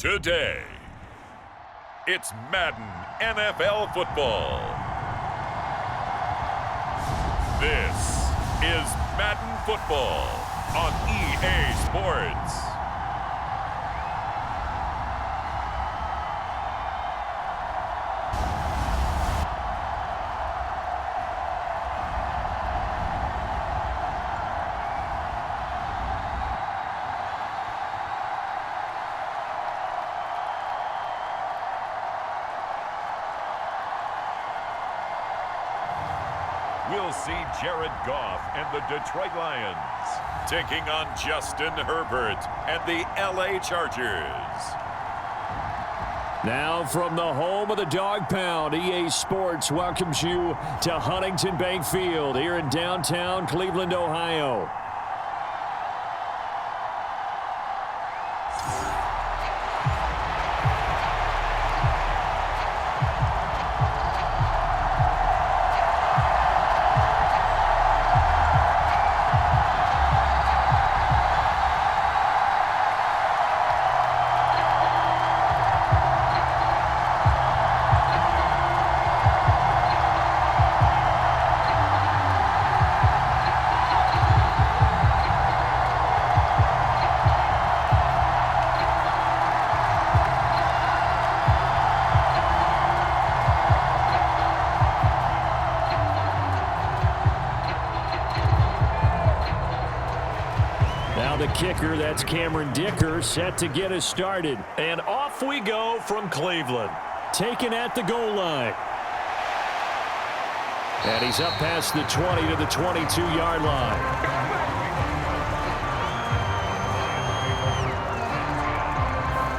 Today, it's Madden NFL football. This is Madden football on EA Sports. We'll see Jared Goff and the Detroit Lions taking on Justin Herbert and the LA Chargers. Now from the home of the Dog Pound, EA Sports welcomes you to Huntington Bank Field here in downtown Cleveland, Ohio. The kicker, that's Cameron Dicker, set to get us started. And off we go from Cleveland. Taken at the goal line. And he's up past the 20 to the 22-yard line.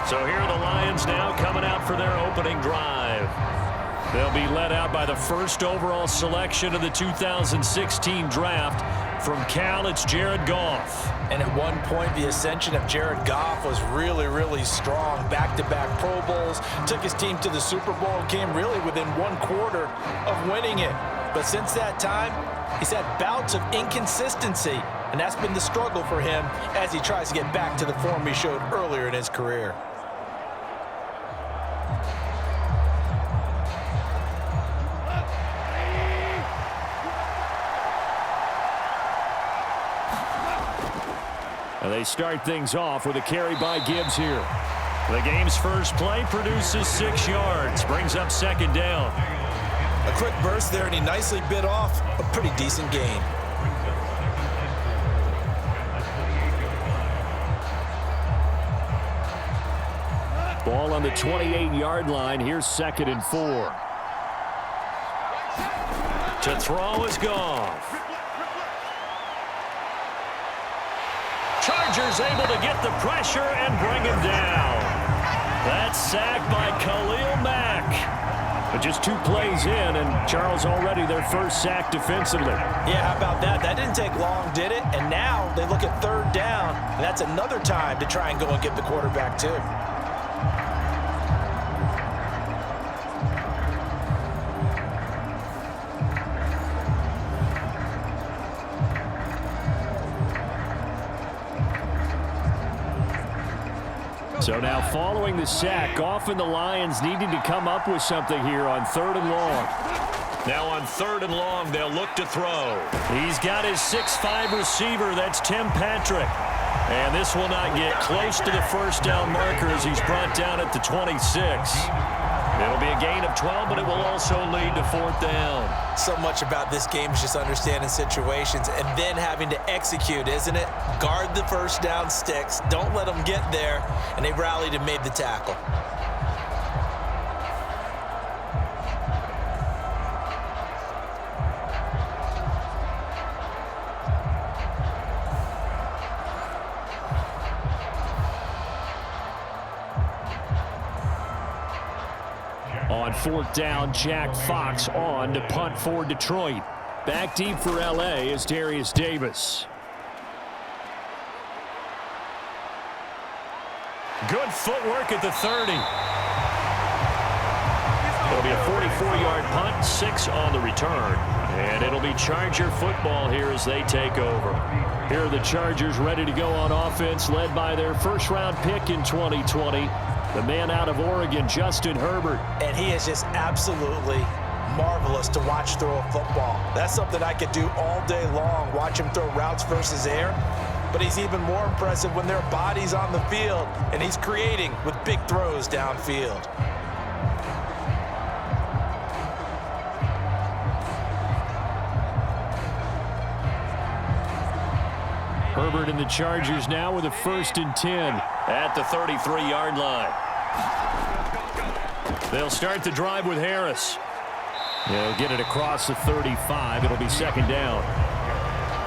So here are the Lions now coming out for their opening drive. They'll be led out by the first overall selection of the 2016 draft. From Cal, it's Jared Goff. And at one point, the ascension of Jared Goff was really strong. Back-to-back Pro Bowls, took his team to the Super Bowl, and came really within one quarter of winning it. But since that time, he's had bouts of inconsistency, and that's been the struggle for him as he tries to get back to the form he showed earlier in his career. They start things off with a carry by Gibbs here. The game's first play produces 6 yards, brings up second down. A quick burst there, and he nicely bit off a pretty decent gain. Ball on the 28-yard line. Here's 2nd and 4. To throw is Goff. Chargers able to get the pressure and bring him down. That's sacked by Khalil Mack. But just 2 plays in, and Charles already their first sack defensively. Yeah, how about that? That didn't take long, did it? And now they look at 3rd down, and that's another time to try and go and get the quarterback too. So now following the sack, Goff and the Lions needing to come up with something here on 3rd and long. Now on 3rd and long, they'll look to throw. He's got his 6'5" receiver, that's Tim Patrick. And this will not get close to the first down marker as he's brought down at the 26. It'll be a gain of 12, but it will also lead to 4th down. So much about this game is just understanding situations and then having to execute, isn't it? Guard the first down sticks. Don't let them get there. And they rallied and made the tackle. On 4th down, Jack Fox on to punt for Detroit. Back deep for LA is Darius Davis. Good footwork at the 30. It'll be a 44-yard punt, 6 on the return. And it'll be Charger football here as they take over. Here are the Chargers ready to go on offense, led by their first-round pick in 2020, the man out of Oregon, Justin Herbert. And he is just absolutely marvelous to watch throw a football. That's something I could do all day long, watch him throw routes versus air. But he's even more impressive when there are bodies on the field, and he's creating with big throws downfield. Herbert and the Chargers now with a 1st and 10 at the 33-yard line. They'll start the drive with Harris. They'll get it across the 35. It'll be 2nd down.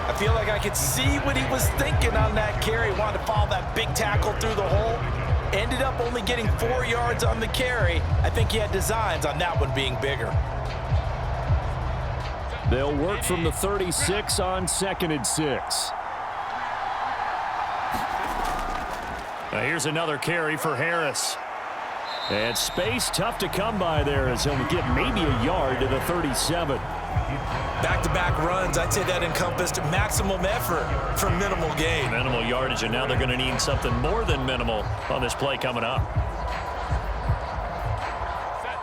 I feel like I could see what he was thinking on that carry. Wanted to follow that big tackle through the hole. Ended up only getting 4 yards on the carry. I think he had designs on that one being bigger. They'll work from the 36 on 2nd and 6. Now here's another carry for Harris. And space tough to come by there as he'll get maybe a yard to the 37. Back-to-back runs, I'd say that encompassed maximum effort for minimal gain. Minimal yardage, and now they're going to need something more than minimal on this play coming up.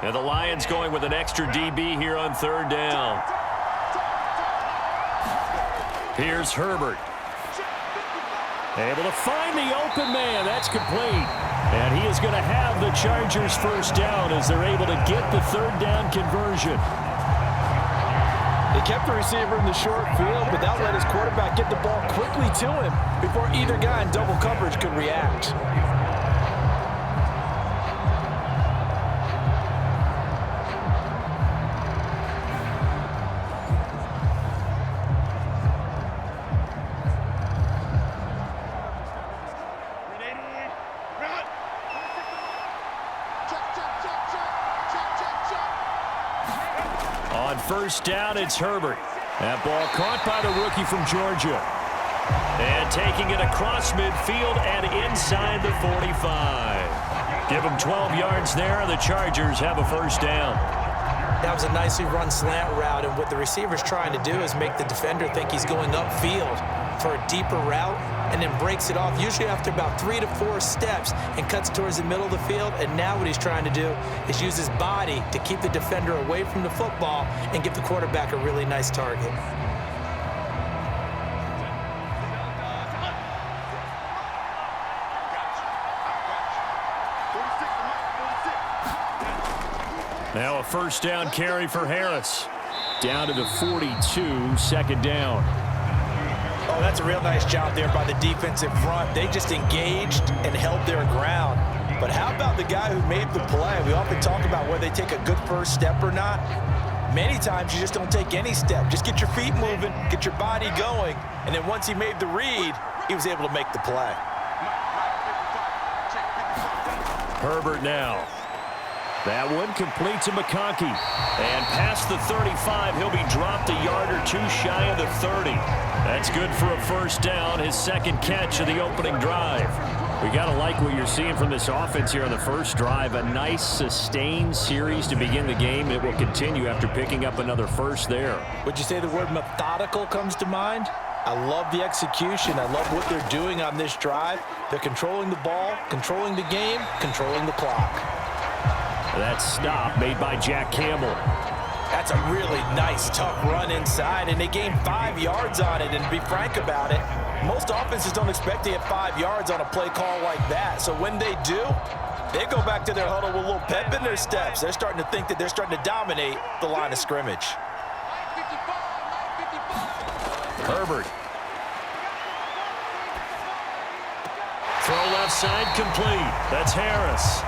And the Lions going with an extra DB here on 3rd down. Here's Herbert. Able to find the open man. That's complete. And he is going to have the Chargers 1st down as they're able to get the 3rd down conversion. They kept the receiver in the short field, but that let his quarterback get the ball quickly to him before either guy in double coverage could react. On 1st down, it's Herbert. That ball caught by the rookie from Georgia. And taking it across midfield and inside the 45. Give him 12 yards there, and the Chargers have a 1st down. That was a nicely run slant route, and what the receiver's trying to do is make the defender think he's going upfield for a deeper route, and then breaks it off, usually after about 3 to 4 steps, and cuts towards the middle of the field. And now what he's trying to do is use his body to keep the defender away from the football and give the quarterback a really nice target. Now a 1st down carry for Harris. Down to the 42, 2nd down. Oh, that's a real nice job there by the defensive front. They just engaged and held their ground. But how about the guy who made the play? We often talk about whether they take a good first step or not. Many times you just don't take any step. Just get your feet moving, get your body going, and then once he made the read, he was able to make the play. Herbert now. That one complete to McConkey. And past the 35, he'll be dropped a yard or 2 shy of the 30. That's good for a 1st down, his 2nd catch of the opening drive. We got to like what you're seeing from this offense here on the 1st drive. A nice, sustained series to begin the game. It will continue after picking up another 1st there. Would you say the word methodical comes to mind? I love the execution. I love what they're doing on this drive. They're controlling the ball, controlling the game, controlling the clock. That stop made by Jack Campbell. That's a really nice, tough run inside, and they gained 5 yards on it. And to be frank about it, most offenses don't expect to get 5 yards on a play call like that. So when they do, they go back to their huddle with a little pep in their steps. They're starting to think that they're starting to dominate the line of scrimmage. Herbert. Throw left side complete. That's Harris.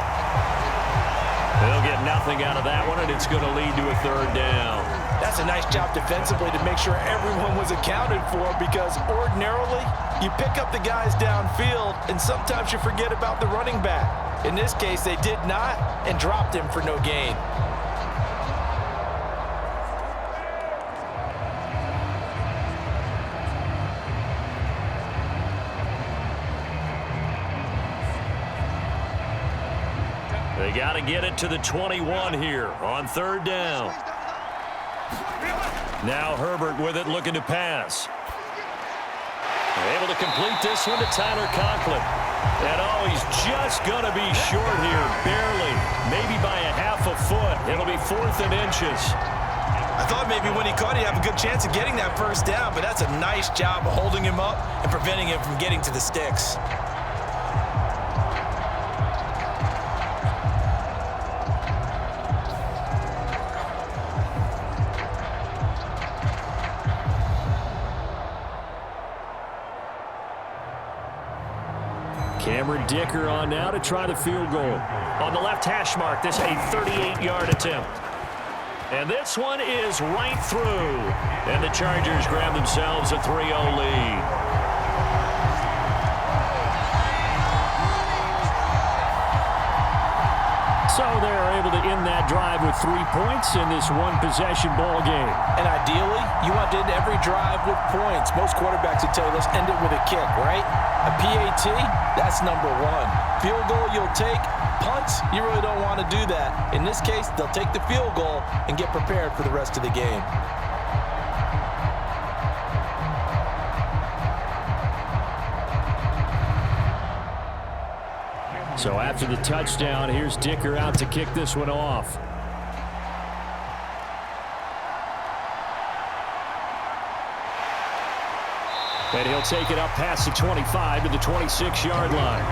They'll get nothing out of that one, and it's going to lead to a 3rd down. That's a nice job defensively to make sure everyone was accounted for, because ordinarily you pick up the guys downfield and sometimes you forget about the running back. In this case, they did not and dropped him for no gain. They got to get it to the 21 here on 3rd down. Now Herbert with it, looking to pass. Able to complete this one to Tyler Conklin. And oh, he's just going to be short here, barely, maybe by a half a foot. It'll be 4th and inches. I thought maybe when he caught it, he'd have a good chance of getting that first down, but that's a nice job of holding him up and preventing him from getting to the sticks. Cameron Dicker on now to try the field goal. On the left hash mark, this a 38-yard attempt. And this one is right through. And the Chargers grab themselves a 3-0 lead. So they're able to end that drive with 3 points in this one-possession ball game. And ideally, you want to end every drive with points. Most quarterbacks would tell you, let's end it with a kick, right? A PAT, that's number 1. Field goal you'll take. Punts, you really don't want to do that. In this case, they'll take the field goal and get prepared for the rest of the game. So after the touchdown, here's Dicker out to kick this one off. And he'll take it up past the 25 to the 26-yard line.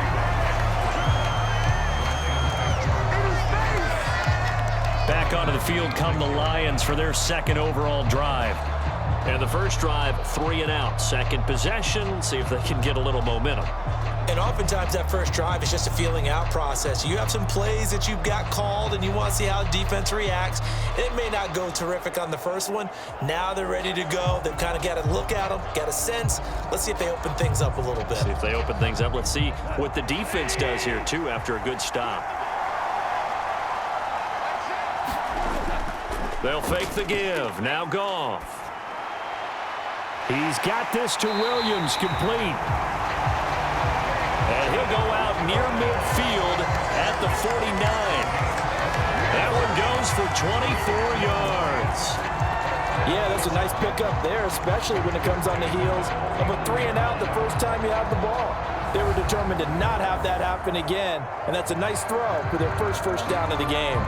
Back onto the field come the Lions for their second overall drive. And the first drive, 3 and out. Second possession, see if they can get a little momentum. And oftentimes that first drive is just a feeling out process. You have some plays that you've got called and you want to see how defense reacts. It may not go terrific on the first one. Now they're ready to go. They've kind of got to look at them, got a sense. Let's see if they open things up a little bit. See if they open things up. Let's see what the defense does here, too, after a good stop. They'll fake the give. Now Goff. He's got this to Williams, complete. And he'll go out near midfield at the 49. That one goes for 24 yards. Yeah, that's a nice pickup there, especially when it comes on the heels of a 3 and out the first time you have the ball. They were determined to not have that happen again, and that's a nice throw for their first down of the game.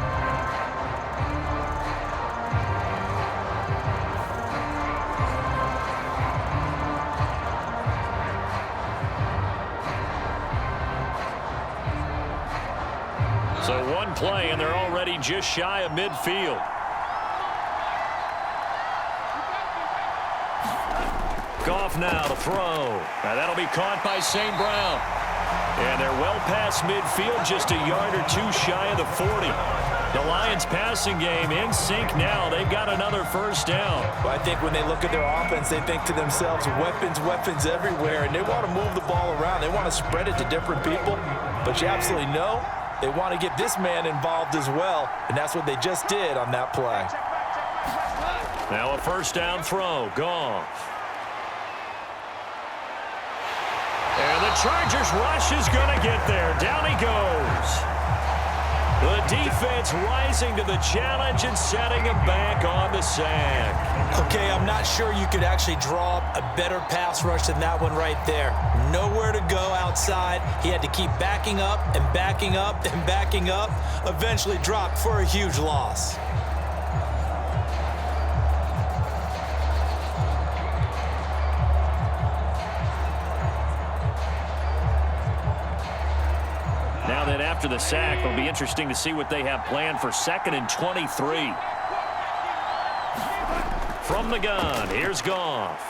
So one play, and they're already just shy of midfield. Goff now to throw. Now that'll be caught by St. Brown. And they're well past midfield, just a yard or 2 shy of the 40. The Lions passing game in sync now. They've got another first down. Well, I think when they look at their offense, they think to themselves, weapons everywhere, and they want to move the ball around. They want to spread it to different people, but you absolutely know they want to get this man involved as well, and that's what they just did on that play. Now a first down throw. Goff. And the Chargers rush is going to get there. Down he goes. The defense rising to the challenge and setting him back on the sack. Okay, I'm not sure you could actually draw up a better pass rush than that one right there. Nowhere to go outside. He had to keep backing up and backing up and backing up. Eventually dropped for a huge loss. Now that after the sack, it'll be interesting to see what they have planned for 2nd and 23. From the gun, here's Goff.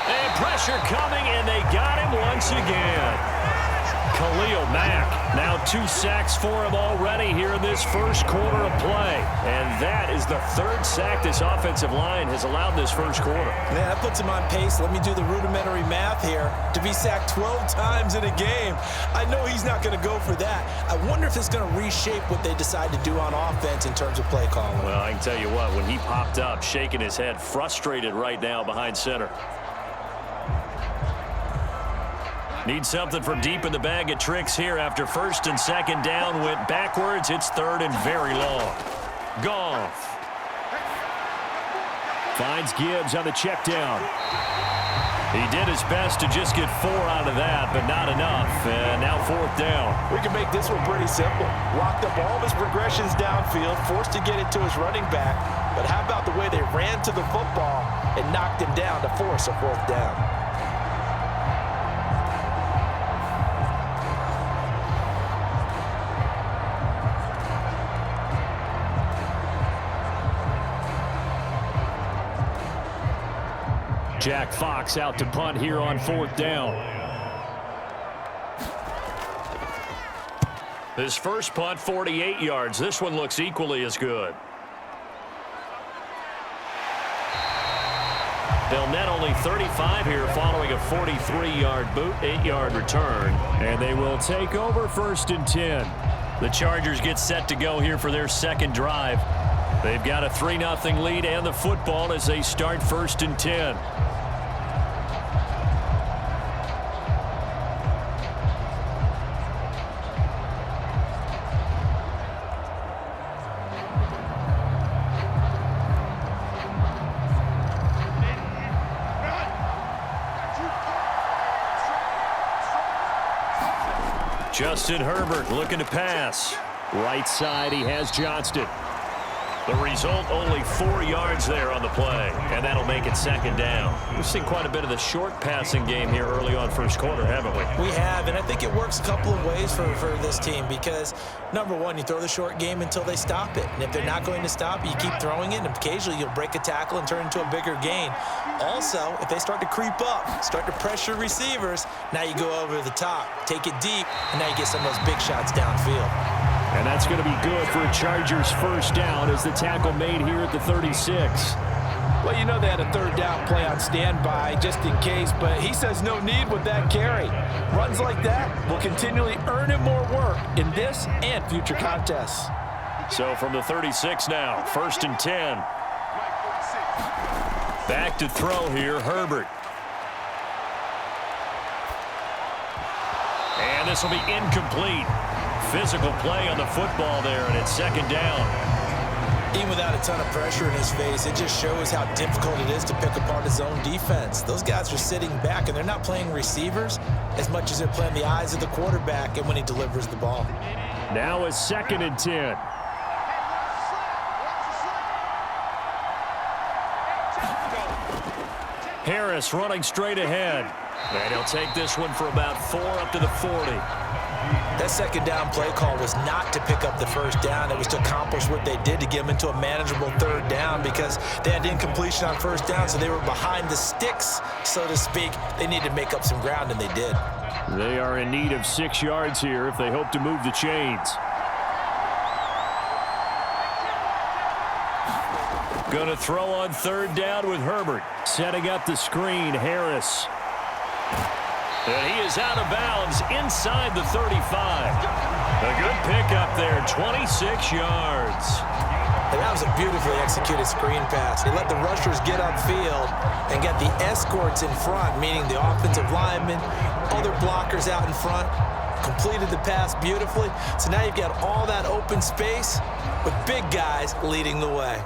And pressure coming, and they got him once again. Khalil Mack, now 2 sacks for him already here in this first quarter of play. And that is the 3rd sack this offensive line has allowed this first quarter. Man, that puts him on pace. Let me do the rudimentary math here. To be sacked 12 times in a game, I know he's not going to go for that. I wonder if it's going to reshape what they decide to do on offense in terms of play calling. Well, I can tell you what, when he popped up, shaking his head, frustrated right now behind center. Need something from deep in the bag of tricks here after 1st and 2nd down. Went backwards. It's 3rd and very long. Goff Finds Gibbs on the check down. He did his best to just get 4 out of that, but not enough. And now 4th down. We can make this one pretty simple. Locked up all of his progressions downfield, forced to get it to his running back. But how about the way they ran to the football and knocked him down to force a 4th down? Jack Fox out to punt here on 4th down. His first punt, 48 yards. This one looks equally as good. They'll net only 35 here following a 43-yard boot, 8-yard return. And they will take over 1st and 10. The Chargers get set to go here for their second drive. They've got a 3-0 lead and the football as they start 1st and 10. Justin Herbert looking to pass. Right side, he has Johnston. The result, only 4 yards there on the play, and that'll make it 2nd down. We've seen quite a bit of the short passing game here early on first quarter, haven't we? We have, and I think it works a couple of ways for this team because, number one, you throw the short game until they stop it. And if they're not going to stop it, you keep throwing it, and occasionally you'll break a tackle and turn into a bigger gain. Also, if they start to creep up, start to pressure receivers, now you go over the top, take it deep, and now you get some of those big shots downfield. And that's going to be good for a Chargers 1st down as the tackle made here at the 36. Well, you know they had a 3rd down play on standby just in case, but he says no need with that carry. Runs like that will continually earn him more work in this and future contests. So from the 36 now, 1st and 10. Back to throw here, Herbert. And this will be incomplete. Physical play on the football there, and it's 2nd down. Even without a ton of pressure in his face, it just shows how difficult it is to pick apart his own defense. Those guys are sitting back, and they're not playing receivers as much as they're playing the eyes of the quarterback and when he delivers the ball. Now it's 2nd and 10. Harris running straight ahead. And he'll take this one for about 4 up to the 40. That 2nd down play call was not to pick up the 1st down. It was to accomplish what they did to get them into a manageable 3rd down because they had incompletion on 1st down, so they were behind the sticks, so to speak. They needed to make up some ground, and they did. They are in need of 6 yards here if they hope to move the chains. Going to throw on 3rd down with Herbert. Setting up the screen, Harris. And he is out of bounds inside the 35. A good pickup there, 26 yards. And that was a beautifully executed screen pass. He let the rushers get upfield and got the escorts in front, meaning the offensive linemen, other blockers out in front, completed the pass beautifully. So now you've got all that open space with big guys leading the way.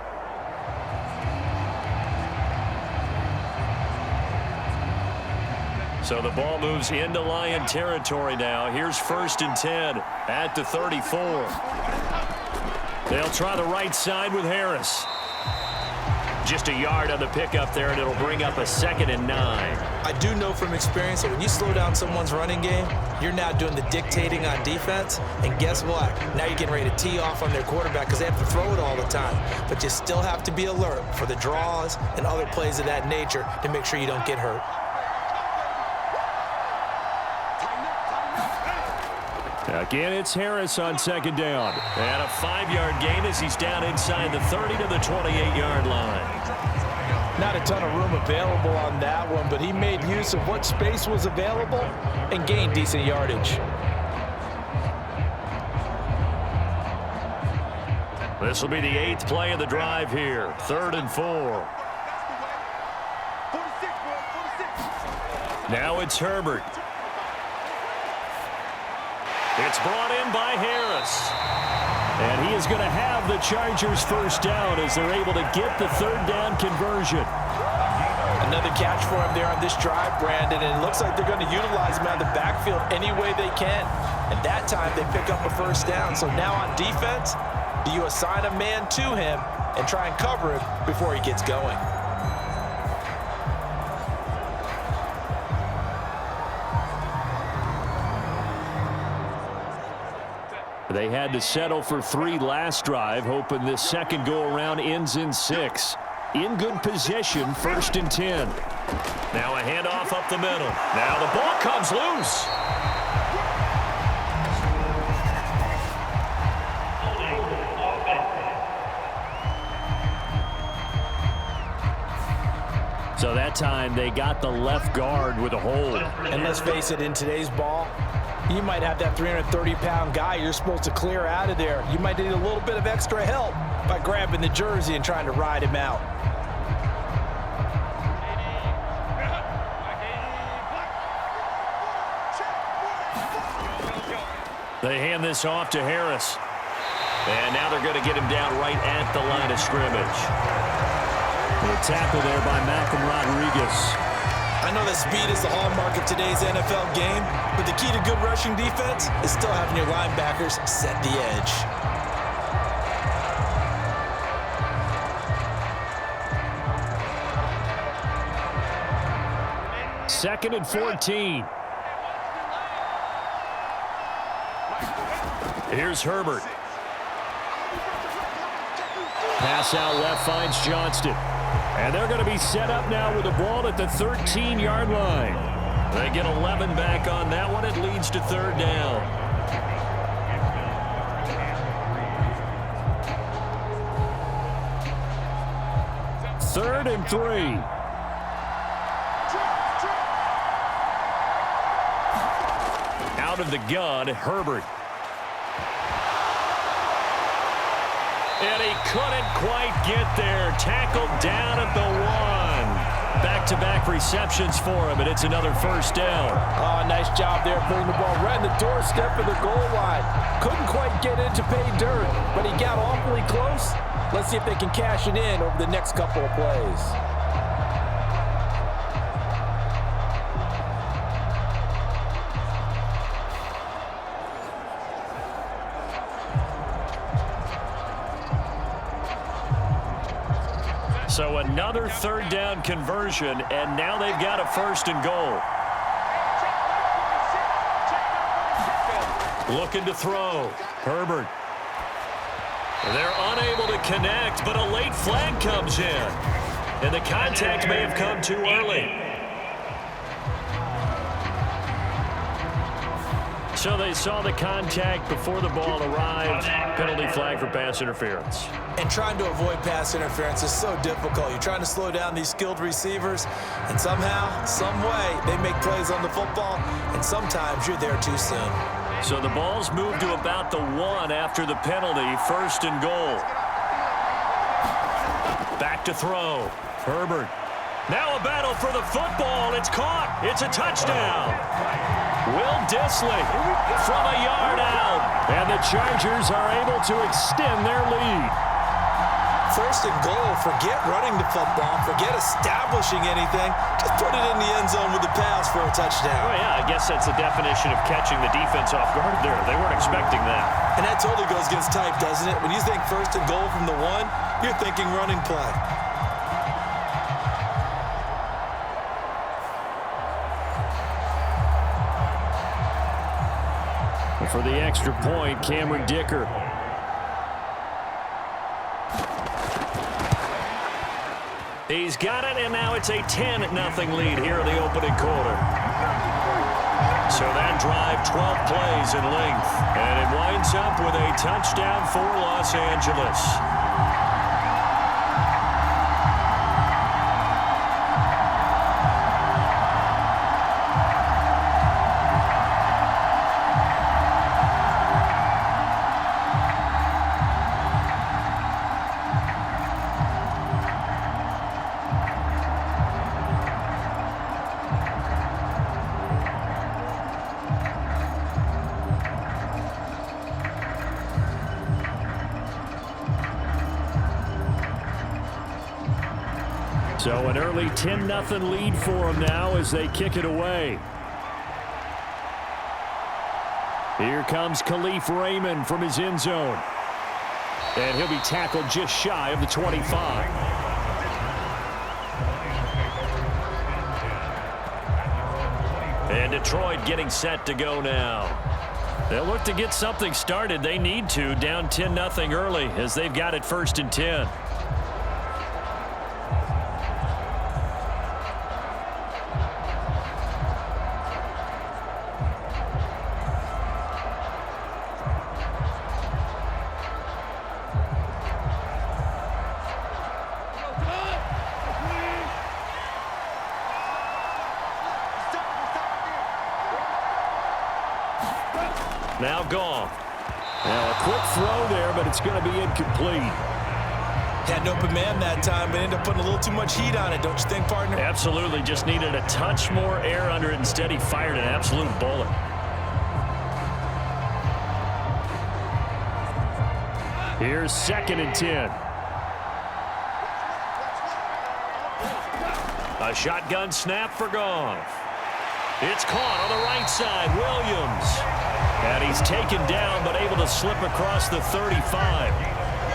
So the ball moves into Lion territory now. Here's 1st and 10 at the 34. They'll try the right side with Harris. Just a yard on the pickup there, and it'll bring up a 2nd and 9. I do know from experience that when you slow down someone's running game, you're now doing the dictating on defense. And guess what? Now you're getting ready to tee off on their quarterback because they have to throw it all the time. But you still have to be alert for the draws and other plays of that nature to make sure you don't get hurt. Again, it's Harris on 2nd down. And a 5-yard gain as he's down inside the 30 to the 28-yard line. Not a ton of room available on that one, but he made use of what space was available and gained decent yardage. This will be the 8th play of the drive here. 3rd and 4. Now it's Herbert. It's brought in by Harris. And he is going to have the Chargers first down as they're able to get the third down conversion. Another catch for him there on this drive, Brandon, and it looks like they're going to utilize him out of the backfield any way they can. And that time they pick up a first down. So now on defense, do you assign a man to him and try and cover him before he gets going? They had to settle for 3 last drive, hoping this second go-around ends in 6. In good position, 1st and 10. Now a handoff up the middle. Now the ball comes loose. So that time they got the left guard with a hold. And let's face it, in today's ball, you might have that 330-pound guy you're supposed to clear out of there. You might need a little bit of extra help by grabbing the jersey and trying to ride him out. They hand this off to Harris. And now they're going to get him down right at the line of scrimmage. The tackle there by Malcolm Rodriguez. I know that speed is the hallmark of today's NFL game, but the key to good rushing defense is still having your linebackers set the edge. Second and 14. Here's Herbert. Pass out left finds Johnston. And they're going to be set up now with the ball at the 13-yard line. They get 11 back on that one. It leads to third down. Third and 3. Out of the gun, Herbert. And he couldn't quite get there. Tackled down at the 1. Back-to-back receptions for him, and it's another first down. Oh, nice job there putting the ball right in the doorstep of the goal line. Couldn't quite get in to pay dirt, but he got awfully close. Let's see if they can cash it in over the next couple of plays. So another third down conversion, and now they've got a first and goal. Looking to throw. Herbert. They're unable to connect, but a late flag comes in. And the contact may have come too early. So they saw the contact before the ball arrived. Penalty flag for pass interference. And trying to avoid pass interference is so difficult. You're trying to slow down these skilled receivers, and somehow, some way, they make plays on the football, and sometimes you're there too soon. So the ball's moved to about the 1 after the penalty. First and goal. Back to throw. Herbert. Now a battle for the football. It's caught. It's a touchdown. Will Dissly from a yard out. And the Chargers are able to extend their lead. First and goal, forget running the football, forget establishing anything. Just put it in the end zone with the pass for a touchdown. Well, yeah, I guess that's the definition of catching the defense off guard there. They weren't expecting that. And that totally goes against type, doesn't it? When you think first and goal from the 1, you're thinking running play. For the extra point, Cameron Dicker. He's got it, and now it's a 10-0 lead here in the opening quarter. So that drive, 12 plays in length, and it winds up with a touchdown for Los Angeles. So an early 10-0 lead for them now as they kick it away. Here comes Khalif Raymond from his end zone. And he'll be tackled just shy of the 25. And Detroit getting set to go now. They'll look to get something started. They need to, down 10-0 early as they've got it 1st and 10. Now Goff. Now a quick throw there, but it's going to be incomplete. Had an open man that time, but ended up putting a little too much heat on it, don't you think, partner? Absolutely. Just needed a touch more air under it. Instead, he fired an absolute bullet. Here's 2nd and 10. A shotgun snap for Goff. It's caught on the right side. Williams. And he's taken down, but able to slip across the 35.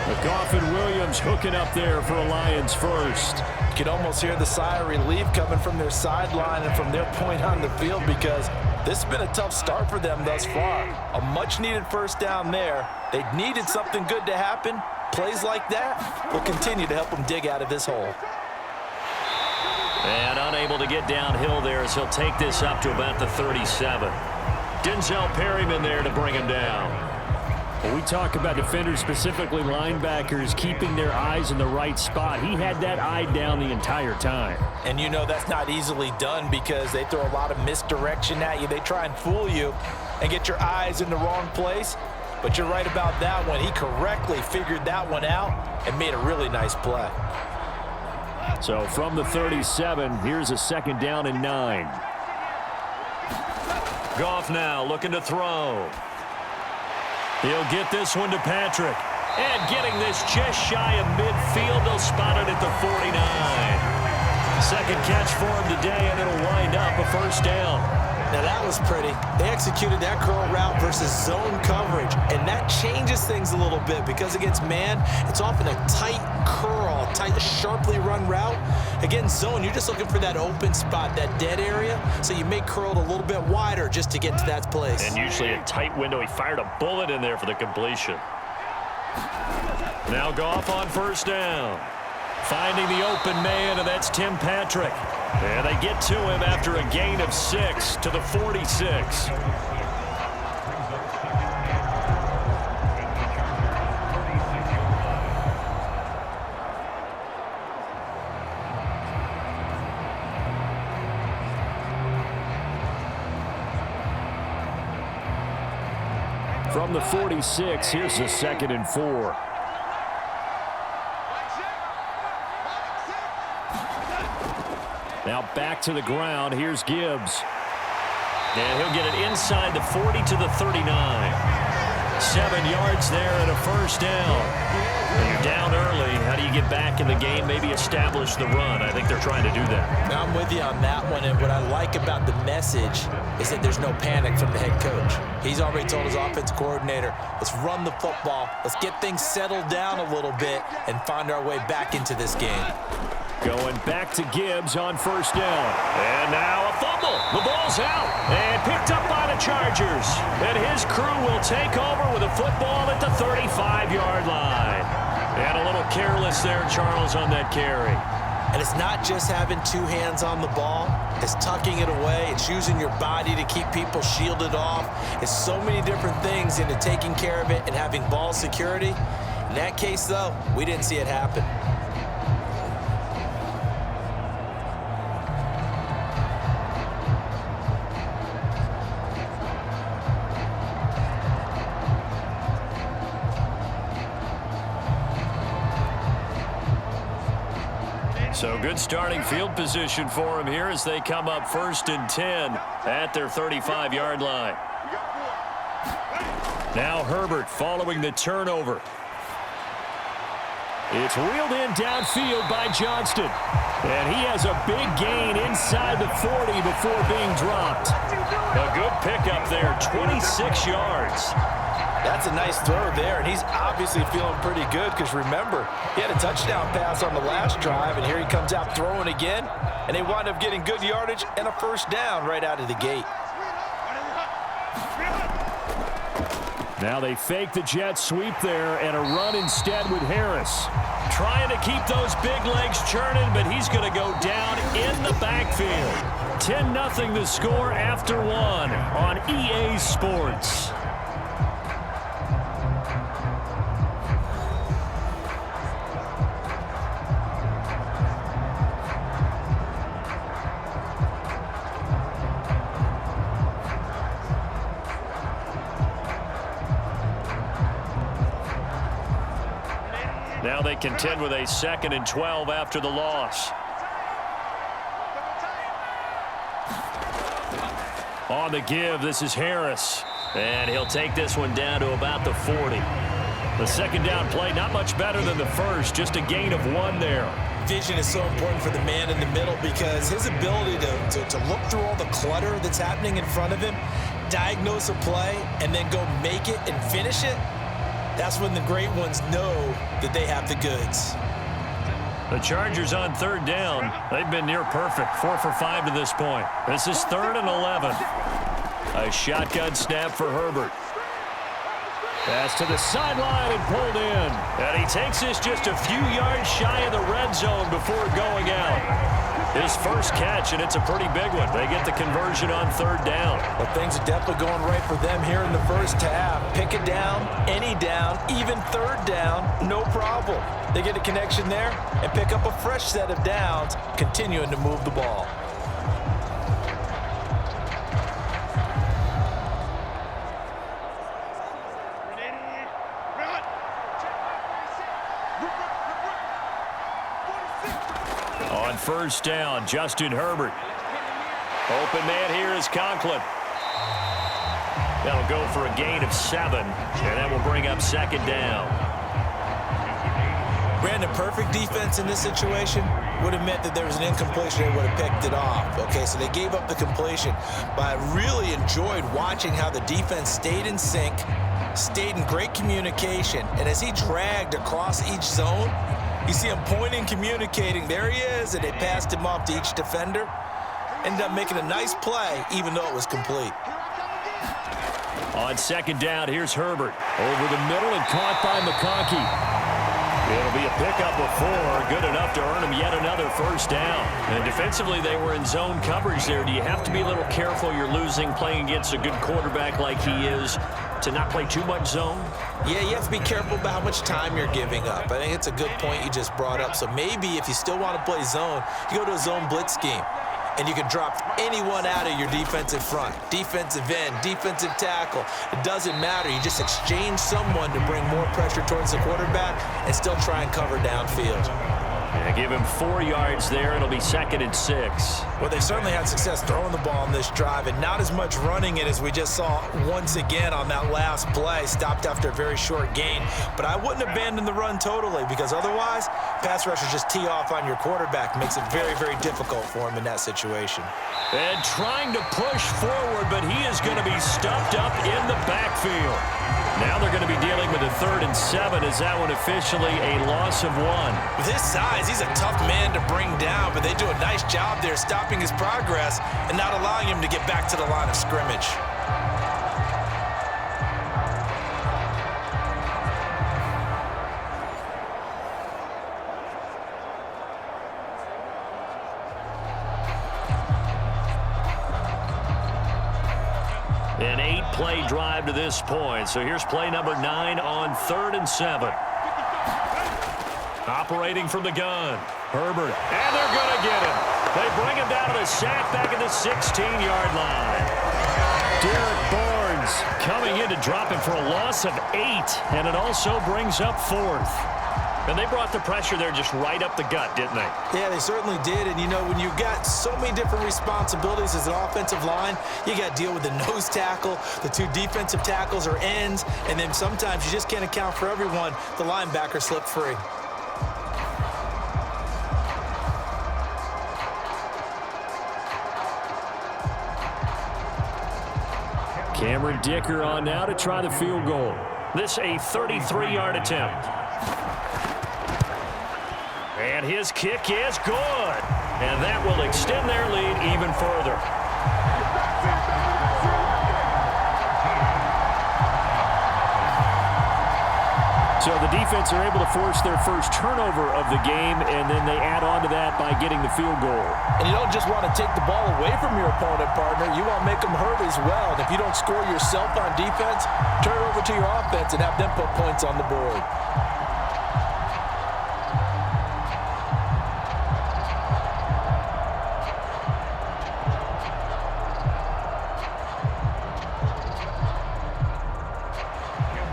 McConkey and Williams hooking up there for a Lions first. You can almost hear the sigh of relief coming from their sideline and from their point on the field because this has been a tough start for them thus far. A much-needed first down there. They needed something good to happen. Plays like that will continue to help them dig out of this hole. And unable to get downhill there as he'll take this up to about the 37. Denzel Perryman there to bring him down. When we talk about defenders, specifically linebackers, keeping their eyes in the right spot, he had that eye down the entire time. And you know that's not easily done because they throw a lot of misdirection at you. They try and fool you and get your eyes in the wrong place. But you're right about that one. He correctly figured that one out and made a really nice play. So from the 37, here's a 2nd down and 9. Goff now looking to throw. He'll get this one to Patrick. And getting this just shy of midfield. They'll spot it at the 49. 2nd catch for him today, and it'll wind up a 1st down. Now that was pretty. They executed that curl route versus zone coverage, and that changes things a little bit because against man, it's often a tight curl, a tight, sharply run route. Against zone, you're just looking for that open spot, that dead area, so you make curl a little bit wider just to get to that place. And usually a tight window. He fired a bullet in there for the completion. Now Goff on 1st down. Finding the open man, and that's Tim Patrick. And they get to him after a gain of 6 to the 46. From the 46, here's the 2nd and 4. Now back to the ground. Here's Gibbs. And he'll get it inside the 40 to the 39. 7 yards there and a 1st down. When you're down early, how do you get back in the game? Maybe establish the run. I think they're trying to do that. Now I'm with you on that one, and what I like about the message is that there's no panic from the head coach. He's already told his offensive coordinator, let's run the football, let's get things settled down a little bit, and find our way back into this game. Going back to Gibbs on 1st down. And now a fumble. The ball's out. And picked up by the Chargers. And his crew will take over with a football at the 35-yard line. And a little careless there, Charles, on that carry. And it's not just having 2 hands on the ball. It's tucking it away. It's using your body to keep people shielded off. It's so many different things into taking care of it and having ball security. In that case, though, we didn't see it happen. So good starting field position for him here as they come up 1st and 10 at their 35-yard line. Now Herbert following the turnover. It's reeled in downfield by Johnston. And he has a big gain inside the 40 before being dropped. A good pickup there, 26 yards. That's a nice throw there, and he's obviously feeling pretty good because, remember, he had a touchdown pass on the last drive, and here he comes out throwing again, and they wind up getting good yardage and a first down right out of the gate. Now they fake the jet sweep there and a run instead with Harris. Trying to keep those big legs churning, but he's going to go down in the backfield. 10-0 the score after one on EA Sports. Now they contend with a 2nd and 12 after the loss. On the give, this is Harris. And he'll take this one down to about the 40. The second down play, not much better than the first, just a gain of 1 there. Vision is so important for the man in the middle because his ability to look through all the clutter that's happening in front of him, diagnose a play, and then go make it and finish it, that's when the great ones know that they have the goods. The Chargers on 3rd down. They've been near perfect, 4 for 5 to this point. This is 3rd and 11. A shotgun snap for Herbert. Pass to the sideline and pulled in. And he takes this just a few yards shy of the red zone before going out. His first catch, and it's a pretty big one. They get the conversion on 3rd down. Well, things are definitely going right for them here in the first half. Pick it down, any down, even 3rd down, no problem. They get a connection there and pick up a fresh set of downs, continuing to move the ball. On 1st down, Justin Herbert. Open man here is Conklin. That'll go for a gain of 7, and that will bring up 2nd down. Brandon, perfect defense in this situation would have meant that there was an incompletion. They would have picked it off. Okay, so they gave up the completion. But I really enjoyed watching how the defense stayed in sync, stayed in great communication, and as he dragged across each zone, you see him pointing, communicating. There he is, and they passed him off to each defender. Ended up making a nice play, even though it was complete. On 2nd down, here's Herbert. Over the middle and caught by McConkey. It'll be a pickup of 4, good enough to earn him yet another first down. And defensively, they were in zone coverage there. Do you have to be a little careful? You're losing, playing against a good quarterback like he is, to not play too much zone? Yeah, you have to be careful about how much time you're giving up. I think it's a good point you just brought up. So maybe if you still want to play zone, you go to a zone blitz scheme. And you can drop anyone out of your defensive front, defensive end, defensive tackle. It doesn't matter. You just exchange someone to bring more pressure towards the quarterback and still try and cover downfield. Yeah, give him 4 yards there. It'll be 2nd and 6. Well, they certainly had success throwing the ball on this drive, and not as much running it as we just saw once again on that last play. Stopped after a very short gain. But I wouldn't abandon the run totally, because otherwise, pass rushers just tee off on your quarterback. Makes it very, very difficult for him in that situation. And trying to push forward, but he is going to be stuffed up in the backfield. Now they're going to be dealing with a 3rd and 7. Is that one officially a loss of 1? With his size, he's a tough man to bring down, but they do a nice job there stopping his progress and not allowing him to get back to the line of scrimmage. An 8-play drive to this point. So here's play number 9 on 3rd and 7. Operating from the gun. Herbert. And they're going to get him. They bring him down to the sack back at the 16-yard line. Derek Barnes coming in to drop him for a loss of 8. And it also brings up 4th. And they brought the pressure there just right up the gut, didn't they? Yeah, they certainly did. And, you know, when you've got so many different responsibilities as an offensive line, you got to deal with the nose tackle, the 2 defensive tackles or ends, and then sometimes you just can't account for everyone. The linebacker slipped free. Cameron Dicker on now to try the field goal. This a 33-yard attempt. And his kick is good. And that will extend their lead even further. So the defense are able to force their first turnover of the game, and then they add on to that by getting the field goal. And you don't just want to take the ball away from your opponent, partner. You want to make them hurt as well. And if you don't score yourself on defense, turn it over to your offense and have them put points on the board.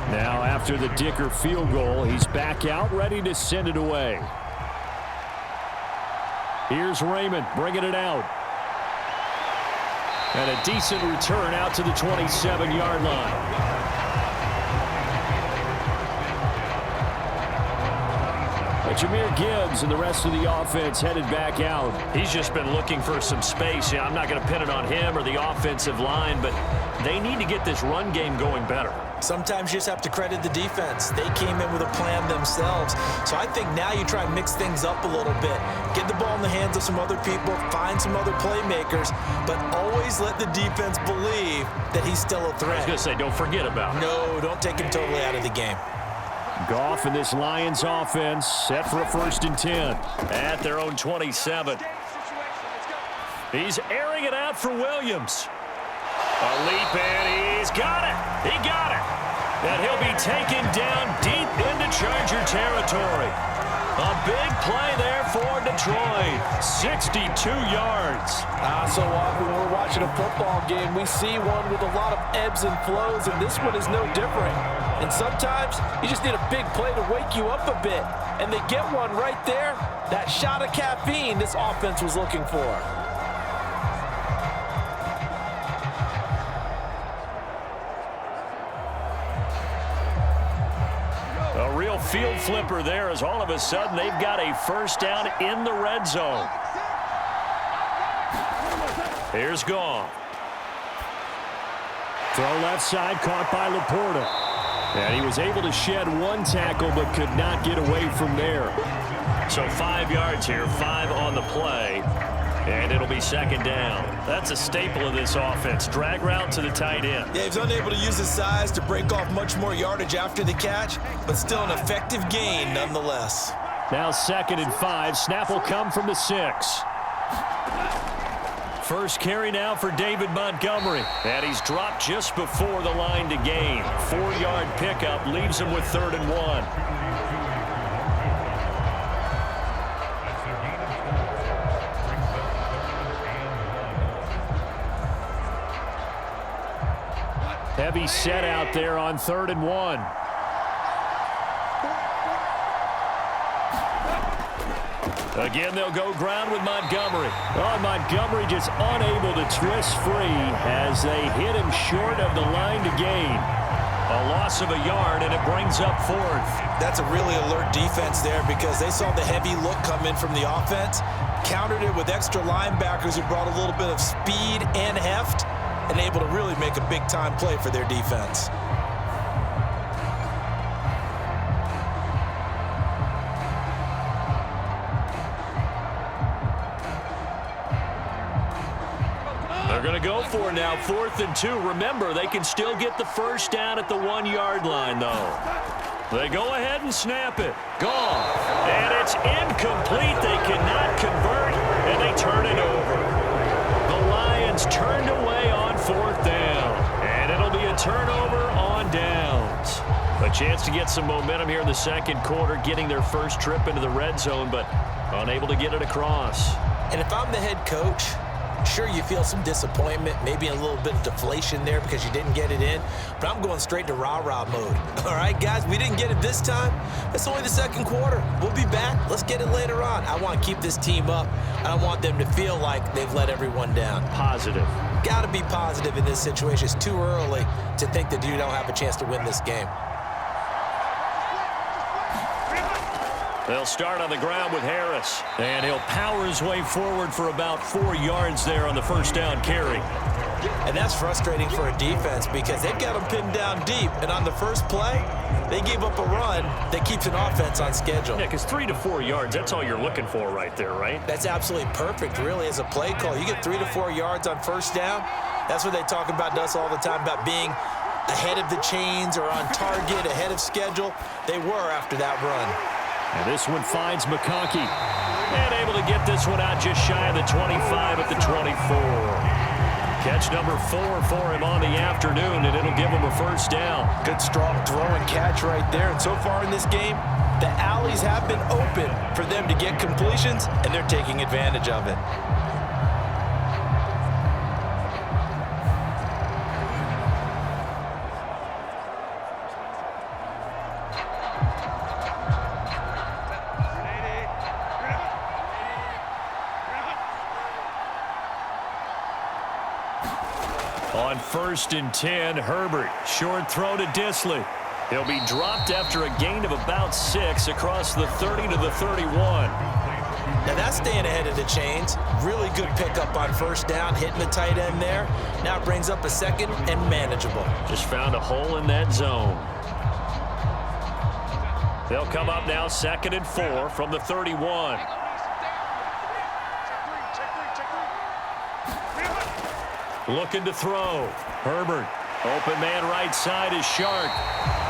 Now after the Dicker field goal, he's back out ready to send it away. Here's Raymond bringing it out. And a decent return out to the 27-yard line. But Jahmyr Gibbs and the rest of the offense headed back out. He's just been looking for some space. Yeah, I'm not going to pin it on him or the offensive line, but they need to get this run game going better. Sometimes you just have to credit the defense. They came in with a plan themselves. So I think now you try and mix things up a little bit. Get the ball in the hands of some other people, find some other playmakers, but always let the defense believe that he's still a threat. I was going to say, don't forget about him. No, don't take him totally out of the game. Goff and this Lions offense set for a 1st and 10 at their own 27. He's airing it out for Williams. A leap, and he's got it. He got it. And he'll be taken down deep into Charger territory. A big play there for Detroit. 62 yards. So often when we're watching a football game, we see one with a lot of ebbs and flows, and this one is no different. And sometimes you just need a big play to wake you up a bit. And they get one right there. That shot of caffeine this offense was looking for. A real field flipper there as all of a sudden they've got a 1st down in the red zone. Here's Goff. Throw left side, caught by Laporta. And he was able to shed one tackle but could not get away from there. So 5 yards here, 5 on the play. And it'll be 2nd down. That's a staple of this offense. Drag route to the tight end. Yeah, he's unable to use his size to break off much more yardage after the catch, but still an effective gain nonetheless. Now 2nd and 5. Snap will come from the 6. First carry now for David Montgomery. And he's dropped just before the line to gain. 4-yard pickup leaves him with 3rd and 1. Heavy set out there on 3rd and 1. Again, they'll go ground with Montgomery. Oh, Montgomery just unable to twist free as they hit him short of the line to gain. A loss of a yard, and it brings up 4th. That's a really alert defense there because they saw the heavy look come in from the offense, countered it with extra linebackers who brought a little bit of speed and heft, and able to really make a big-time play for their defense. They're going to go for it now, 4th and 2. Remember, they can still get the 1st down at the 1-yard line, though. They go ahead and snap it. Gone. And it's incomplete. They cannot convert, and they turn it over. The Lions turned away on 4th down. And it'll be a turnover on downs. A chance to get some momentum here in the 2nd quarter, getting their first trip into the red zone, but unable to get it across. And if I'm the head coach, sure, you feel some disappointment, maybe a little bit of deflation there because you didn't get it in, but I'm going straight to rah-rah mode. All right, guys, we didn't get it this time. It's only the 2nd quarter. We'll be back. Let's get it later on. I want to keep this team up. I don't want them to feel like they've let everyone down. Positive. Got to be positive in this situation. It's too early to think that you don't have a chance to win this game. They'll start on the ground with Harris. And he'll power his way forward for about 4 yards there on the 1st down carry. And that's frustrating for a defense because they've got them pinned down deep. And on the first play, they gave up a run that keeps an offense on schedule. Yeah, because 3 to 4 yards, that's all you're looking for right there, right? That's absolutely perfect, really, as a play call. You get 3 to 4 yards on first down. That's what they talk about to us all the time, about being ahead of the chains or on target, ahead of schedule. They were after that run. And this one finds McConkey. And able to get this one out just shy of the 25 at the 24. Catch number 4 for him on the afternoon, and it'll give him a first down. Good, strong throw and catch right there. And so far in this game, the alleys have been open for them to get completions, and they're taking advantage of it. On 1st and 10, Herbert. Short throw to Disley. He'll be dropped after a gain of about 6 across the 30 to the 31. Now that's staying ahead of the chains. Really good pickup on first down, hitting the tight end there. Now it brings up a second and manageable. Just found a hole in that zone. They'll come up now 2nd and 4 from the 31. Looking to throw. Herbert. Open man right side is Shark.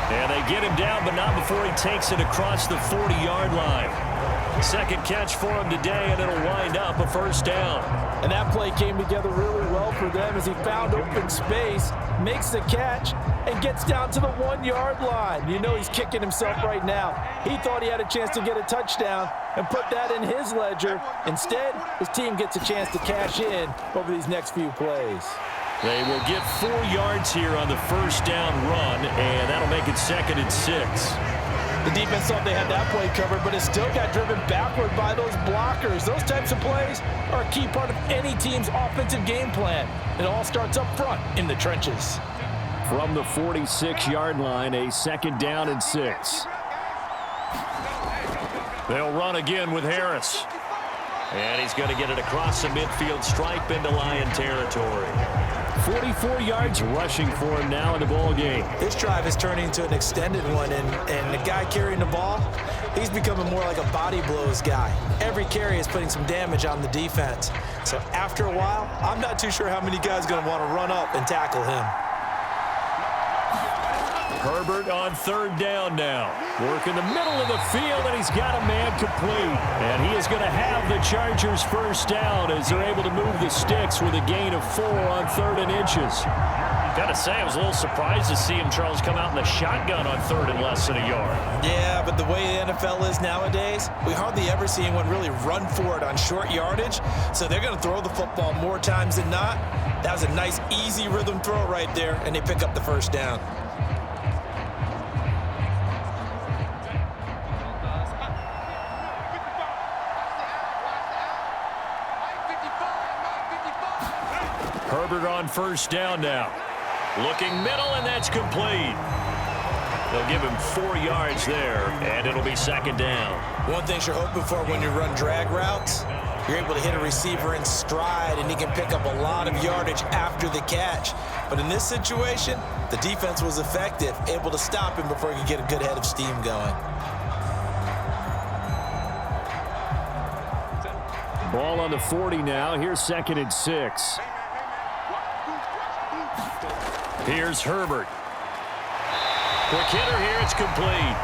And they get him down, but not before he takes it across the 40-yard line. Second catch for him today, and it'll wind up a first down. And that play came together really well for them as he found open space, makes the catch, and gets down to the 1-yard line. You know he's kicking himself right now. He thought he had a chance to get a touchdown and put that in his ledger. Instead, his team gets a chance to cash in over these next few plays. They will get 4 yards here on the first down run, and that'll make it 2nd and 6. The defense thought they had that play covered, but it still got driven backward by those blockers. Those types of plays are a key part of any team's offensive game plan. It all starts up front in the trenches. From the 46-yard line, a 2nd down and 6. They'll run again with Harris. And he's going to get it across the midfield stripe into Lion territory. 44 yards rushing for him now in the ball game. This drive is turning into an extended one, and the guy carrying the ball, he's becoming more like a body blows guy. Every carry is putting some damage on the defense. So after a while, I'm not too sure how many guys are going to want to run up and tackle him. Herbert on 3rd down now. Work in the middle of the field, and he's got a man complete. And he is going to have the Chargers first down as they're able to move the sticks with a gain of 4 on 3rd and inches. Got to say, I was a little surprised to see him, Charles, come out in the shotgun on 3rd and less than a yard. Yeah, but the way the NFL is nowadays, we hardly ever see anyone really run for it on short yardage. So they're going to throw the football more times than not. That was a nice, easy rhythm throw right there, and they pick up the first down. Herbert on first down now. Looking middle, and that's complete. They'll give him 4 yards there, and it'll be 2nd down. One thing you're hoping for when you run drag routes, you're able to hit a receiver in stride, and he can pick up a lot of yardage after the catch. But in this situation, the defense was effective, able to stop him before he could get a good head of steam going. Ball on the 40 now. Here's 2nd and 6. Here's Herbert. Quick hitter here. It's complete.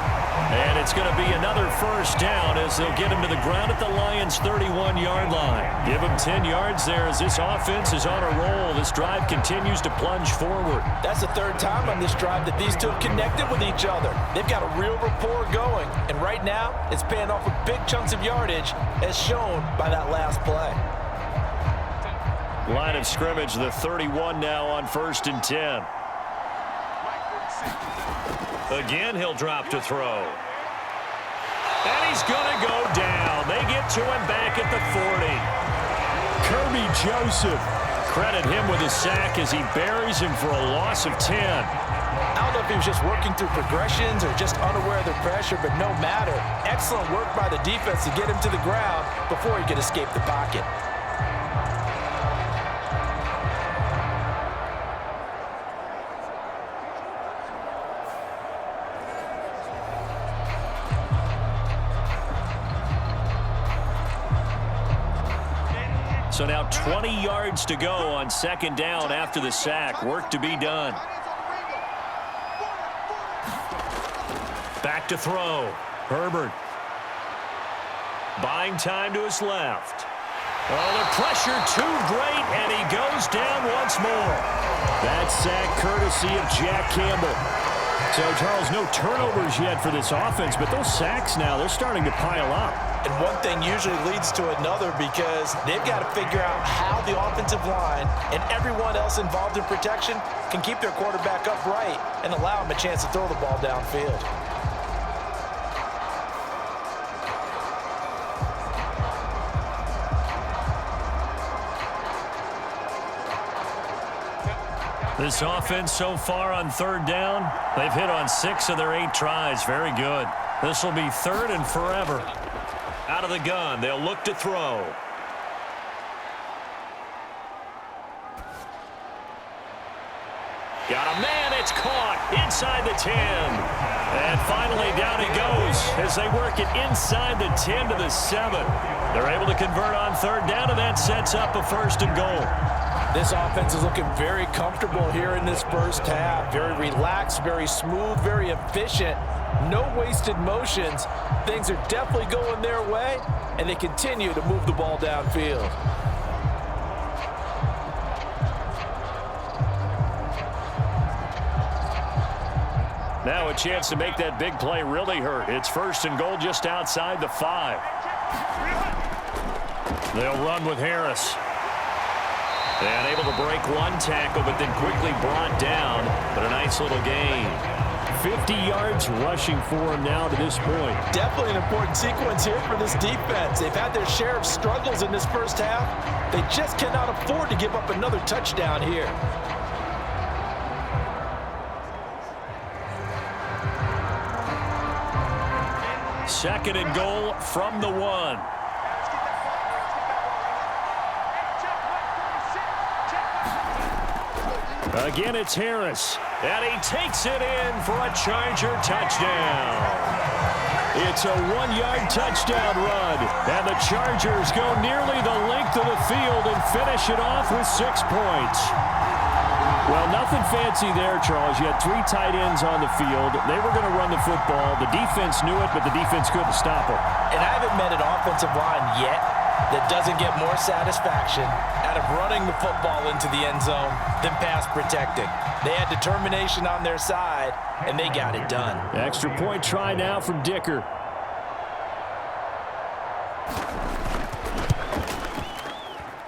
And it's going to be another first down as they'll get him to the ground at the Lions' 31-yard line. Give him 10 yards there as this offense is on a roll. This drive continues to plunge forward. That's the 3rd time on this drive that these two have connected with each other. They've got a real rapport going. And right now, it's paying off with big chunks of yardage as shown by that last play. Line of scrimmage, the 31 now on 1st and 10. Again, he'll drop to throw. And he's going to go down. They get to him back at the 40. Kirby Joseph. Credit him with a sack as he buries him for a loss of 10. I don't know if he was just working through progressions or just unaware of the pressure, but no matter. Excellent work by the defense to get him to the ground before he could escape the pocket. So now 20 yards to go on second down after the sack. Work to be done. Back to throw. Herbert. Buying time to his left. Oh, the pressure too great, and he goes down once more. That sack courtesy of Jack Campbell. So, Charles, no turnovers yet for this offense, but those sacks now, they're starting to pile up. And one thing usually leads to another because they've got to figure out how the offensive line and everyone else involved in protection can keep their quarterback upright and allow him a chance to throw the ball downfield. This offense so far on third down, they've hit on 6 of their 8 tries. Very good. This will be third and forever. Out of the gun, they'll look to throw. Got a man, it's caught inside the 10. And finally down it goes as they work it inside the 10 to the 7. They're able to convert on third down, and that sets up a 1st and goal. This offense is looking very comfortable here in this first half. Very relaxed, very smooth, very efficient. No wasted motions. Things are definitely going their way, and they continue to move the ball downfield. Now a chance to make that big play really hurt. It's 1st and goal just outside the 5. They'll run with Harris. And able to break one tackle, but then quickly brought down. But a nice little gain. 50 yards rushing for him now to this point. Definitely an important sequence here for this defense. They've had their share of struggles in this first half. They just cannot afford to give up another touchdown here. Second and goal from the 1. Again, it's Harris. And he takes it in for a Charger touchdown. It's a 1-yard touchdown run. And the Chargers go nearly the length of the field and finish it off with 6 points. Well, nothing fancy there, Charles. You had 3 tight ends on the field. They were going to run the football. The defense knew it, but the defense couldn't stop them. And I haven't met an offensive line yet that doesn't get more satisfaction out of running the football into the end zone than pass protecting. They had determination on their side, and they got it done. Extra point try now from Dicker.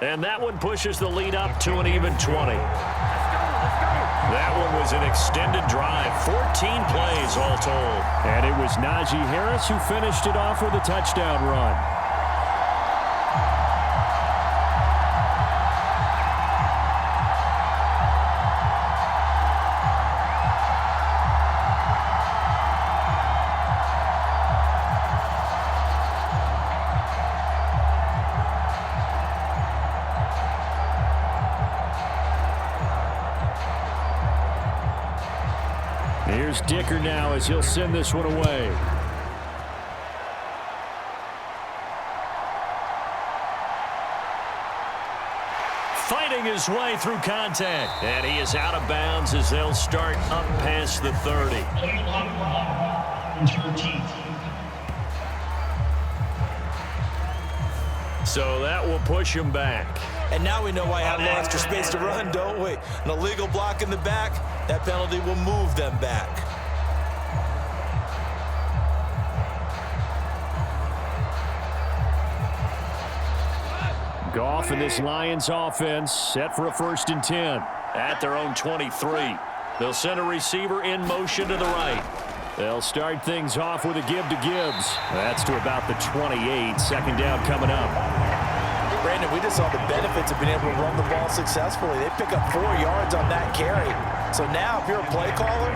And that one pushes the lead up to an even 20. That one was an extended drive, 14 plays all told. And it was Najee Harris who finished it off with a touchdown run. Here's Dicker now as he'll send this one away. Fighting his way through contact. And he is out of bounds as they'll start up past the 30. So that will push him back. And now we know why I had a little extra space to run, don't we? An illegal block in the back, that penalty will move them back. Goff and this Lions offense set for a 1st and 10 at their own 23. They'll send a receiver in motion to the right. They'll start things off with a give to Gibbs. That's to about the 28. Second down coming up. Brandon, we just saw the benefits of being able to run the ball successfully. They pick up 4 yards on that carry. So now if you're a play caller,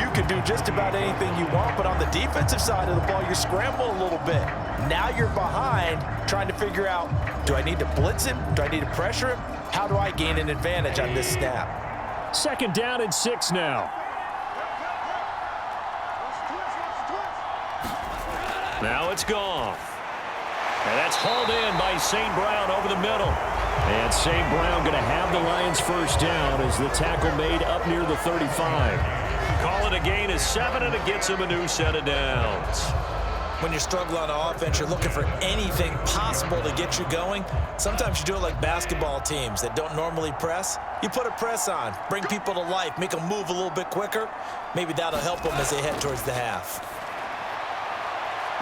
you can do just about anything you want. But on the defensive side of the ball, you scramble a little bit. Now you're behind trying to figure out, do I need to blitz him? Do I need to pressure him? How do I gain an advantage on this snap? Second down and 6 now. Now it's Goff. And that's hauled in by St. Brown over the middle. And St. Brown going to have the Lions first down as the tackle made up near the 35. Call it a gain of 7, and it gets him a new set of downs. When you're struggling on offense, you're looking for anything possible to get you going. Sometimes you do it like basketball teams that don't normally press. You put a press on, bring people to life, make them move a little bit quicker. Maybe that'll help them as they head towards the half.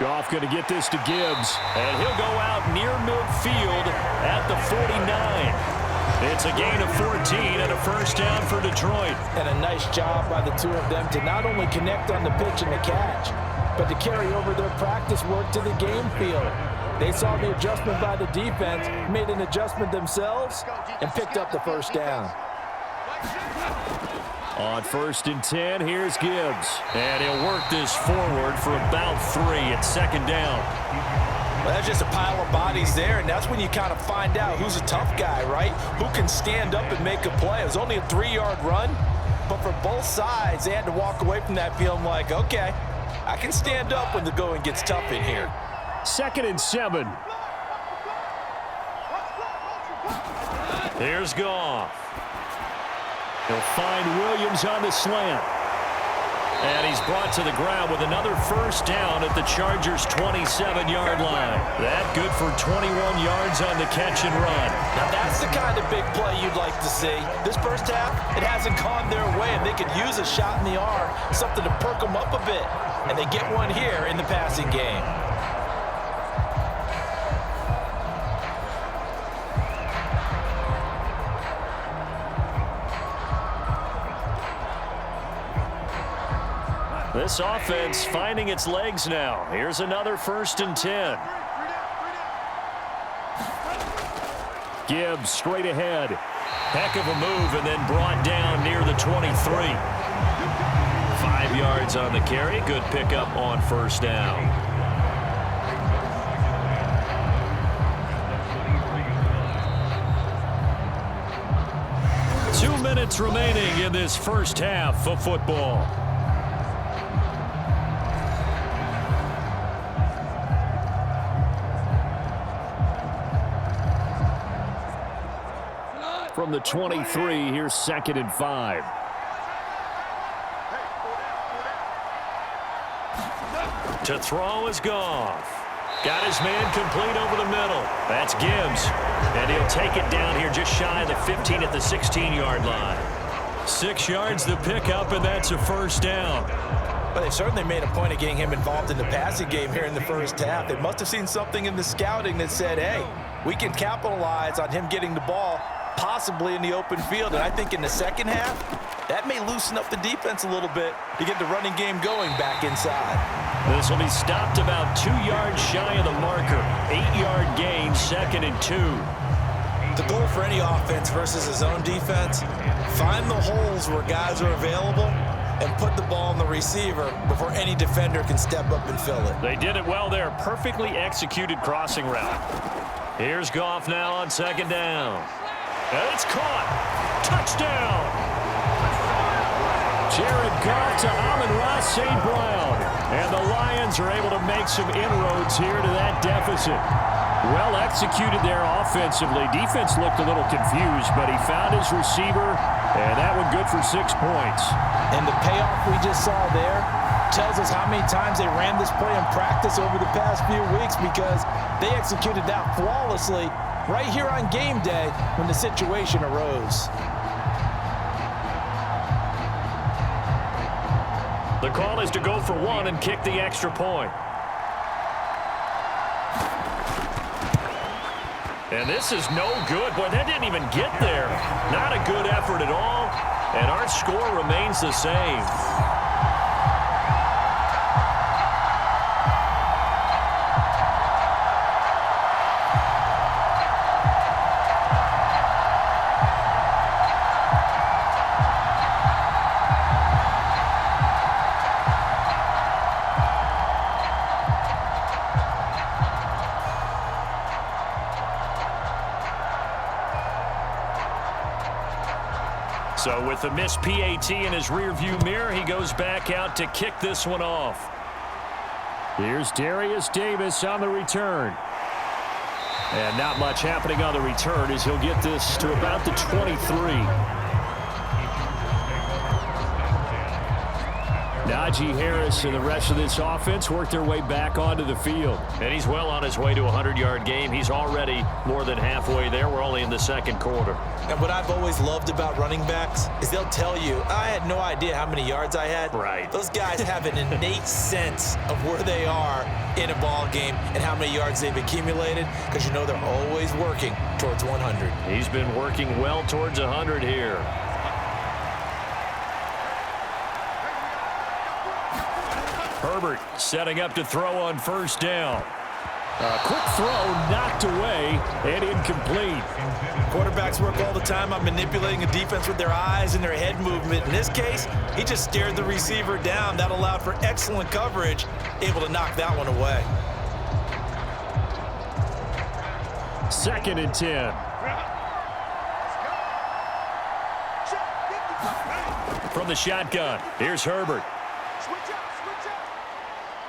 Goff going to get this to Gibbs, and he'll go out near midfield at the 49. It's a gain of 14 and a first down for Detroit. And a nice job by the two of them to not only connect on the pitch and the catch, but to carry over their practice work to the game field. They saw the adjustment by the defense, made an adjustment themselves, and picked up the first down. On 1st and 10, here's Gibbs. And he'll work this forward for about 3 at second down. Well, that's just a pile of bodies there, and that's when you kind of find out who's a tough guy, right? Who can stand up and make a play. It was only a 3-yard run, but for both sides, they had to walk away from that feeling like, okay, I can stand up when the going gets tough in here. 2nd and 7. Here's Goff. He'll find Williams on the slant. And he's brought to the ground with another first down at the Chargers' 27-yard line. That good for 21 yards on the catch and run. Now that's the kind of big play you'd like to see. This first half, it hasn't gone their way, and they could use a shot in the arm, something to perk them up a bit. And they get one here in the passing game. This offense finding its legs now. Here's another 1st and 10. Gibbs straight ahead. Heck of a move, and then brought down near the 23. 5 yards on the carry. Good pickup on first down. Two minutes remaining in this first half of football. From the 23, here's 2nd and 5. To throw is Goff. Got his man complete over the middle. That's Gibbs. And he'll take it down here just shy of the 15 at the 16-yard line. 6 yards the pickup, and that's a first down. Well, they certainly made a point of getting him involved in the passing game here in the first half. They must have seen something in the scouting that said, hey, we can capitalize on him getting the ball possibly in the open field. And I think in the second half, that may loosen up the defense a little bit to get the running game going back inside. This will be stopped about 2 yards shy of the marker. 8-yard gain, 2nd and 2. The goal for any offense versus his own defense, find the holes where guys are available and put the ball in the receiver before any defender can step up and fill it. They did it well there. Perfectly executed crossing route. Here's Goff now on 2nd down. And it's caught. Touchdown. Jared Goff to Amon-Ra St. Brown. And the Lions are able to make some inroads here to that deficit. Well executed there offensively. Defense looked a little confused, but he found his receiver, and that one good for 6 points. And the payoff we just saw there tells us how many times they ran this play in practice over the past few weeks, because they executed that flawlessly right here on game day when the situation arose. The call is to go for 1 and kick the extra point. And this is no good. Boy, that didn't even get there. Not a good effort at all. And our score remains the same. So with the missed PAT in his rearview mirror, he goes back out to kick this one off. Here's Darius Davis on the return. And not much happening on the return as he'll get this to about the 23. Najee Harris and the rest of this offense work their way back onto the field. And he's well on his way to a 100-yard game. He's already more than halfway there. We're only in the second quarter. And what I've always loved about running backs is they'll tell you, I had no idea how many yards I had. Right. Those guys have an innate sense of where they are in a ball game and how many yards they've accumulated, because you know they're always working towards 100. He's been working well towards 100 here. Herbert setting up to throw on first down. A quick throw knocked away and incomplete. Quarterbacks work all the time on manipulating a defense with their eyes and their head movement. In this case, he just stared the receiver down. That allowed for excellent coverage, able to knock that one away. 2nd and 10. From the shotgun, here's Herbert.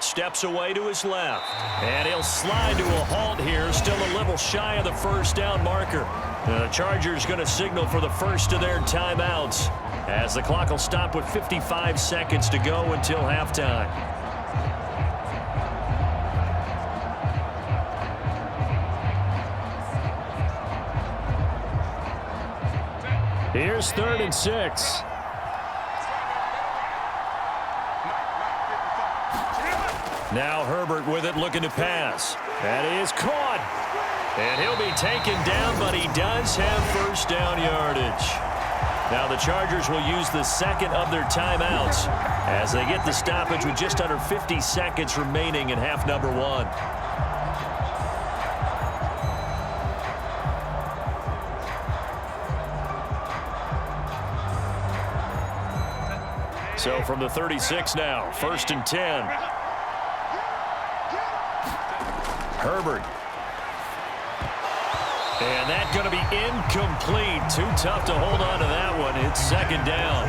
Steps away to his left. And he'll slide to a halt here, still a little shy of the first down marker. The Chargers going to signal for the first of their timeouts, as the clock will stop with 55 seconds to go until halftime. Here's 3rd and 6. Now Herbert with it, looking to pass. That is caught. And he'll be taken down, but he does have first down yardage. Now the Chargers will use the second of their timeouts as they get the stoppage with just under 50 seconds remaining in half number 1. So from the 36 now, 1st and 10. Herbert. And that's going to be incomplete. Too tough to hold on to that one. It's 2nd down.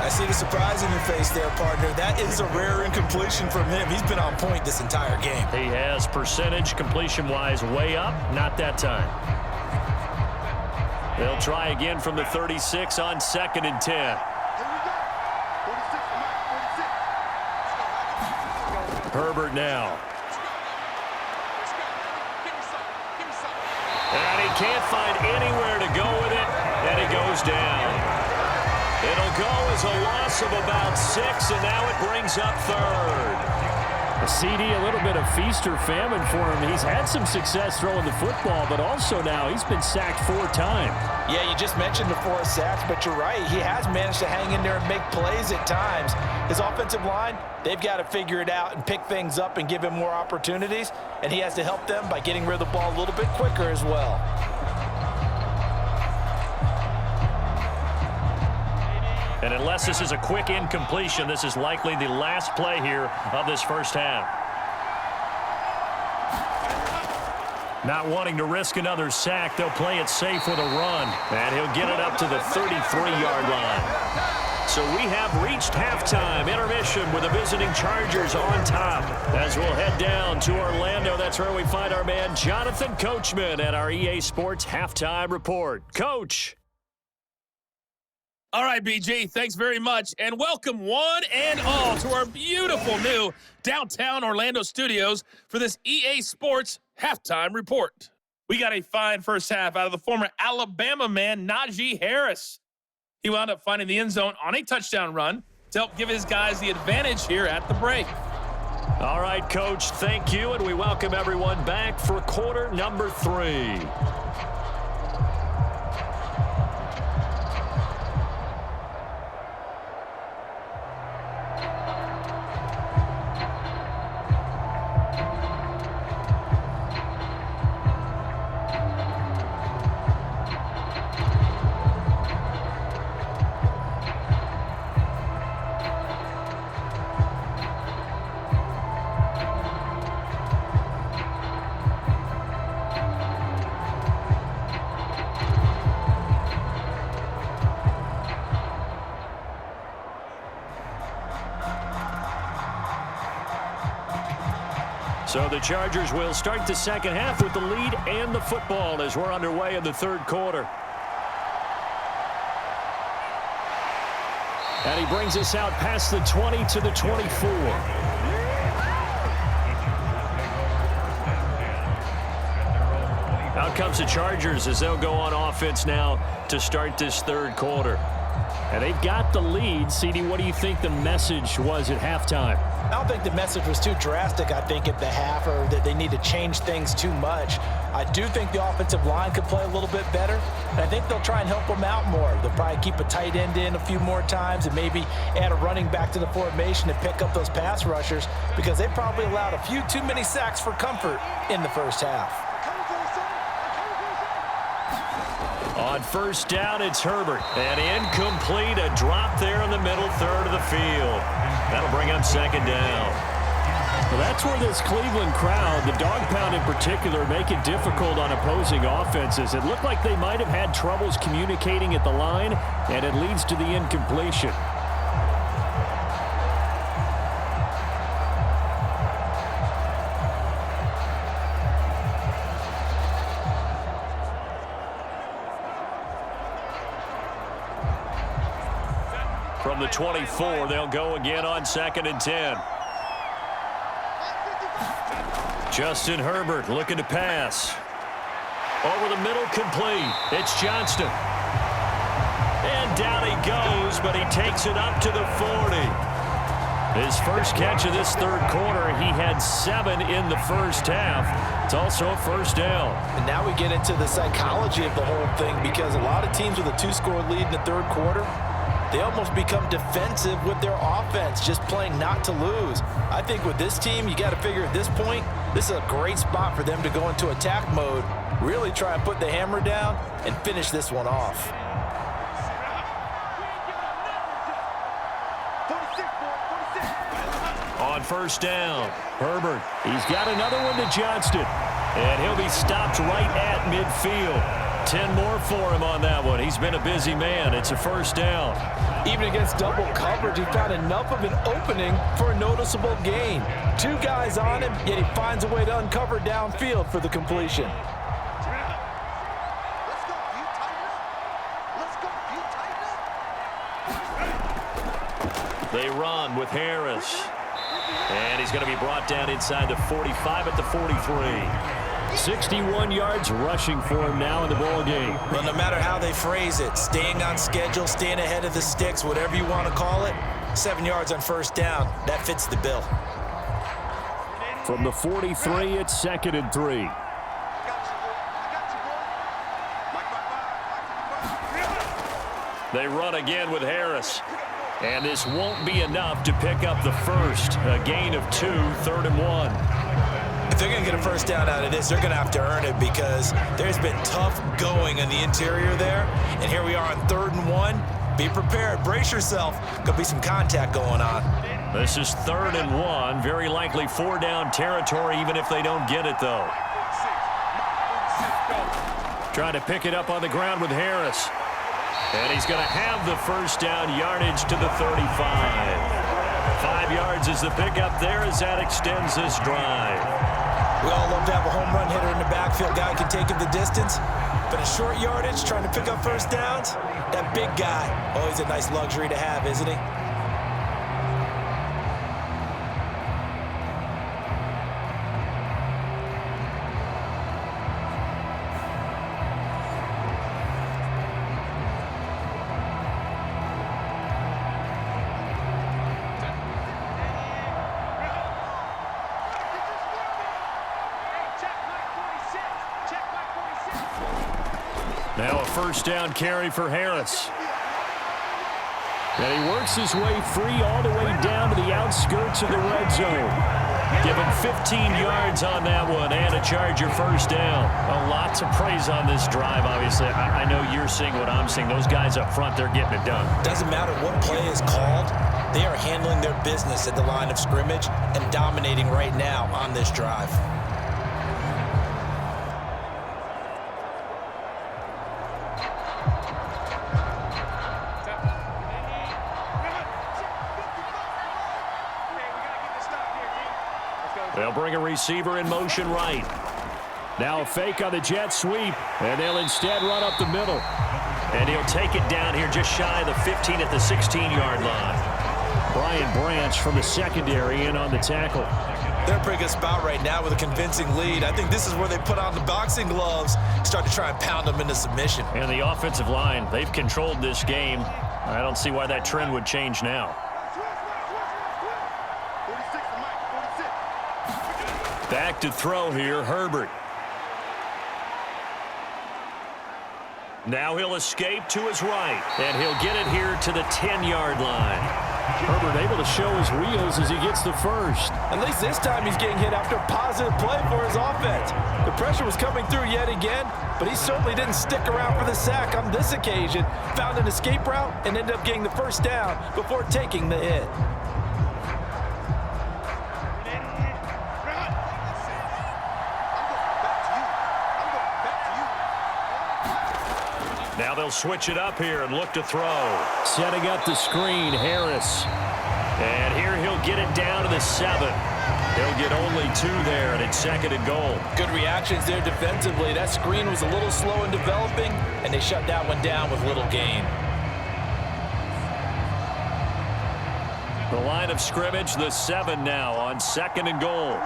I see the surprise in your face there, partner. That is a rare incompletion from him. He's been on point this entire game. He has percentage completion-wise way up. Not that time. They'll try again from the 36 on 2nd and 10. Herbert now. And he can't find anywhere to go with it, and he goes down. It'll go as a loss of about 6, and now it brings up 3rd. A CD, a little bit of feast or famine for him. He's had some success throwing the football, but also now he's been sacked 4 times. Yeah, you just mentioned the 4 sacks, but you're right. He has managed to hang in there and make plays at times. His offensive line, they've got to figure it out and pick things up and give him more opportunities, and he has to help them by getting rid of the ball a little bit quicker as well. And unless this is a quick incompletion, this is likely the last play here of this first half. Not wanting to risk another sack, they'll play it safe with a run. And he'll get it up to the 33-yard line. So we have reached halftime intermission with the visiting Chargers on top. As we'll head down to Orlando, that's where we find our man Jonathan Coachman at our EA Sports Halftime Report. Coach. All right, BG, thanks very much, and welcome one and all to our beautiful new downtown Orlando studios for this EA Sports Halftime Report. We got a fine first half out of the former Alabama man, Najee Harris. He wound up finding the end zone on a touchdown run to help give his guys the advantage here at the break. All right, Coach, thank you, and we welcome everyone back for quarter number 3. So the Chargers will start the second half with the lead and the football as we're underway in the third quarter. And he brings us out past the 20 to the 24. Out comes the Chargers as they'll go on offense now to start this third quarter. And they've got the lead. CD, what do you think the message was at halftime? I don't think the message was too drastic, I think, at the half, or that they need to change things too much. I do think the offensive line could play a little bit better, and I think they'll try and help them out more. They'll probably keep a tight end in a few more times and maybe add a running back to the formation to pick up those pass rushers, because they probably allowed a few too many sacks for comfort in the first half. On first down, it's Herbert. And incomplete, a drop there in the middle third of the field. That'll bring up second down. Well, that's where this Cleveland crowd, the dog pound in particular, make it difficult on opposing offenses. It looked like they might have had troubles communicating at the line, and it leads to the incompletion. From the 24, they'll go again on 2nd and 10. Justin Herbert looking to pass. Over the middle, complete. It's Johnston. And down he goes, but he takes it up to the 40. His first catch of this third quarter, he had 7 in the first half. It's also a first down. And now we get into the psychology of the whole thing, because a lot of teams with a 2-score lead in the third quarter, they almost become defensive with their offense, just playing not to lose. I think with this team, you got to figure at this point, this is a great spot for them to go into attack mode, really try and put the hammer down and finish this one off. On first down, Herbert. He's got another one to Johnston. And he'll be stopped right at midfield. 10 more for him on that one. He's been a busy man. It's a first down. Even against double coverage, he found enough of an opening for a noticeable gain. 2 guys on him, yet he finds a way to uncover downfield for the completion. They run with Harris. And he's going to be brought down inside the 45 at the 43. 61 yards rushing for him now in the ball game. Well, no matter how they phrase it, staying on schedule, staying ahead of the sticks, whatever you want to call it, 7 yards on first down, that fits the bill. From the 43, it's 2nd and 3. They run again with Harris. And this won't be enough to pick up the first. A gain of 2, 3rd and 1. If they're going to get a first down out of this, they're going to have to earn it, because there's been tough going in the interior there. And here we are on 3rd and 1. Be prepared. Brace yourself. Could be some contact going on. This is 3rd and 1. Very likely 4-down territory, even if they don't get it, though. Trying to pick it up on the ground with Harris. And he's going to have the first down, yardage to the 35. 5 yards is the pickup there as that extends this drive. We all love to have a home run hitter in the backfield. Guy can take it the distance. But a short yardage, trying to pick up first downs, that big guy, always a nice luxury to have, isn't he? Now a first down carry for Harris. And he works his way free all the way down to the outskirts of the red zone. Give him 15 yards on that one and a Charger first down. Well, lots of praise on this drive, obviously. I know you're seeing what I'm seeing. Those guys up front, they're getting it done. Doesn't matter what play is called. They are handling their business at the line of scrimmage and dominating right now on this drive. They'll bring a receiver in motion right. Now a fake on the jet sweep, and they'll instead run up the middle. And he'll take it down here just shy of the 15 at the 16-yard line. Brian Branch from the secondary in on the tackle. They're in a pretty good spot right now with a convincing lead. I think this is where they put on the boxing gloves, start to try and pound them into submission. And the offensive line, they've controlled this game. I don't see why that trend would change now. Back to throw here, Herbert. Now he'll escape to his right, and he'll get it here to the 10-yard line. Herbert able to show his wheels as he gets the first. At least this time he's getting hit after a positive play for his offense. The pressure was coming through yet again, but he certainly didn't stick around for the sack on this occasion. Found an escape route and ended up getting the first down before taking the hit. Now they'll switch it up here and look to throw. Setting up the screen, Harris. And here he'll get it down to the 7. He'll get only 2 there, and it's 2nd and goal. Good reactions there defensively. That screen was a little slow in developing, and they shut that one down with little gain. The line of scrimmage, the 7 now on 2nd and goal.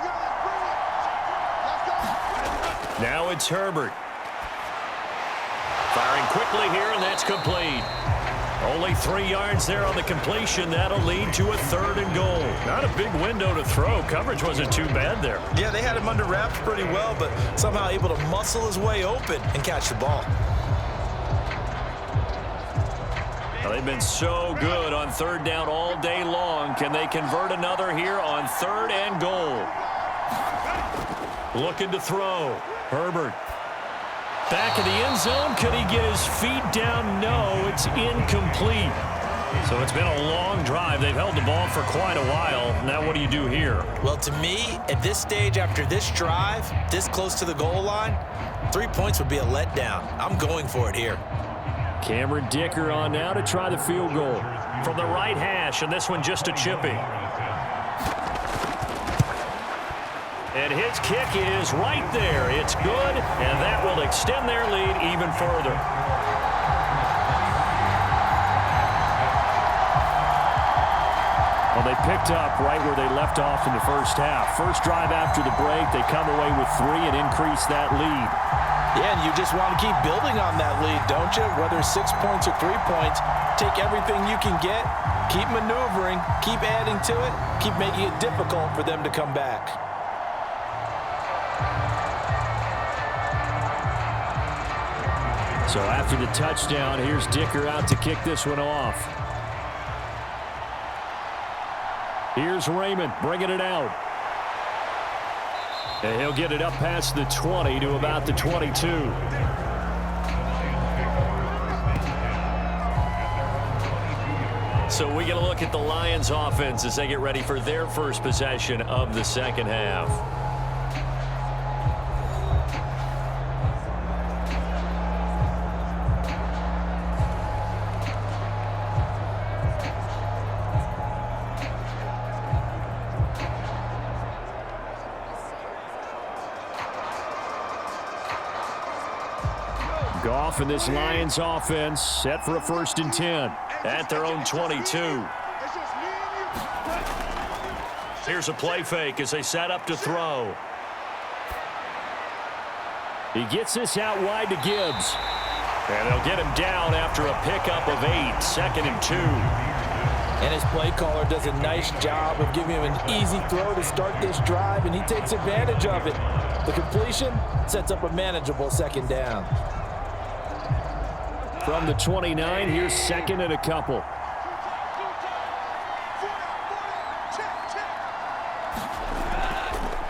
Now it's Herbert. Firing quickly here, and that's complete. Only 3 yards there on the completion. That'll lead to a 3rd and goal. Not a big window to throw. Coverage wasn't too bad there. Yeah, they had him under wraps pretty well, but somehow able to muscle his way open and catch the ball. Well, they've been so good on 3rd down all day long. Can they convert another here on 3rd and goal? Looking to throw. Herbert. Back of the end zone. Could he get his feet down? No, it's incomplete. So it's been a long drive. They've held the ball for quite a while. Now what do you do here? Well, to me, at this stage after this drive, this close to the goal line, 3 points would be a letdown. I'm going for it here. Cameron Dicker on now to try the field goal. From the right hash, and this one just a chipping. And his kick is right there. It's good, and that will extend their lead even further. Well, they picked up right where they left off in the first half. First drive after the break, they come away with 3 and increase that lead. Yeah, and you just want to keep building on that lead, don't you? Whether it's 6 points or 3 points, take everything you can get, keep maneuvering, keep adding to it, keep making it difficult for them to come back. So after the touchdown, here's Dicker out to kick this one off. Here's Raymond bringing it out. And he'll get it up past the 20 to about the 22. So we get a look at the Lions offense as they get ready for their first possession of the second half. Goff and this Lions offense set for a 1st and 10 at their own 22. Here's a play fake as they set up to throw. He gets this out wide to Gibbs. And they'll get him down after a pickup of 8, 2nd and 2. And his play caller does a nice job of giving him an easy throw to start this drive, and he takes advantage of it. The completion sets up a manageable 2nd down. From the 29, here's 2nd and a couple.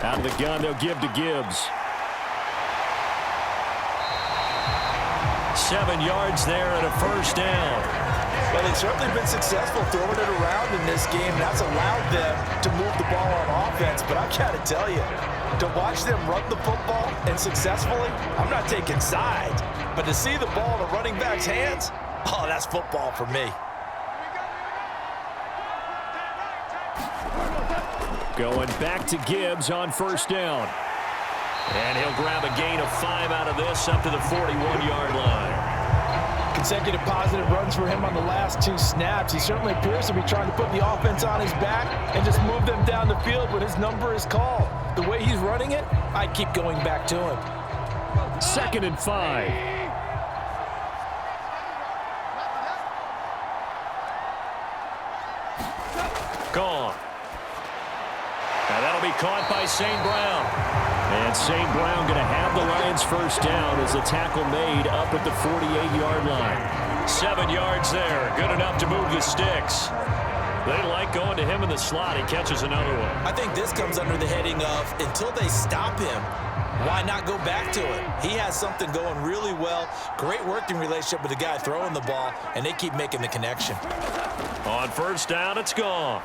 Out of the gun, they'll give to Gibbs. 7 yards there and a 1st down. Well, they've certainly been successful throwing it around in this game. That's allowed them to move the ball on offense. But I got to tell you, to watch them run the football and successfully, I'm not taking sides. But to see the ball in a running back's hands, oh, that's football for me. Going back to Gibbs on first down. And he'll grab a gain of 5 out of this up to the 41-yard line. Consecutive positive runs for him on the last 2 snaps. He certainly appears to be trying to put the offense on his back and just move them down the field when his number is called. The way he's running it, I'd keep going back to him. 2nd and 5. Gone. Now that'll be caught by St. Brown. And St. Brown going to have the Lions first down as the tackle made up at the 48-yard line. 7 yards there. Good enough to move the sticks. They like going to him in the slot. He catches another one. I think this comes under the heading of until they stop him, why not go back to it? He has something going really well. Great working relationship with the guy throwing the ball, and they keep making the connection. On first down, it's gone.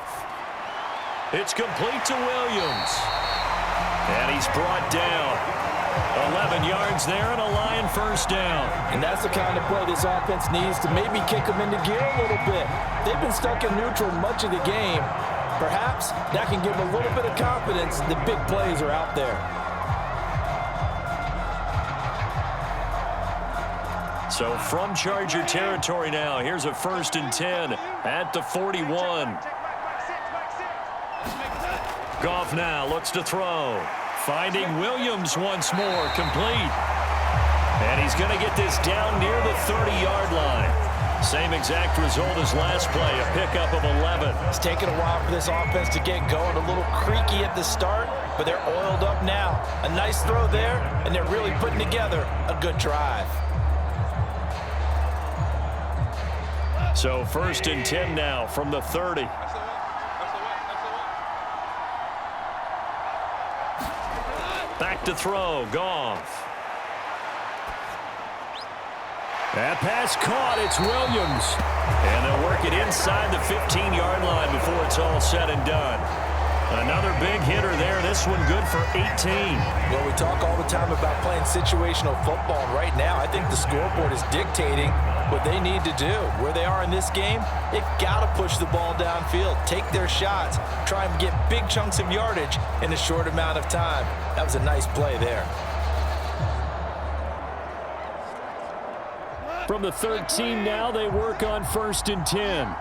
It's complete to Williams. And he's brought down. 11 yards there and a Lion first down. And that's the kind of play this offense needs to maybe kick them into gear a little bit. They've been stuck in neutral much of the game. Perhaps that can give them a little bit of confidence. The big plays are out there. So from Charger territory now, here's a 1st and 10 at the 41. Goff now looks to throw. Finding Williams once more, complete. And he's going to get this down near the 30-yard line. Same exact result as last play, a pickup of 11. It's taken a while for this offense to get going. A little creaky at the start, but they're oiled up now. A nice throw there, and they're really putting together a good drive. So 1st and 10 now from the 30. Back to throw, Goff. That pass caught, it's Williams. And they'll work it inside the 15-yard line before it's all said and done. Another big hitter there, this one good for 18. Well, we talk all the time about playing situational football, and right now I think the scoreboard is dictating what they need to do. Where they are in this game, they've got to push the ball downfield, take their shots, try and get big chunks of yardage in a short amount of time. That was a nice play there. From the 13 now, they work on 1st and 10.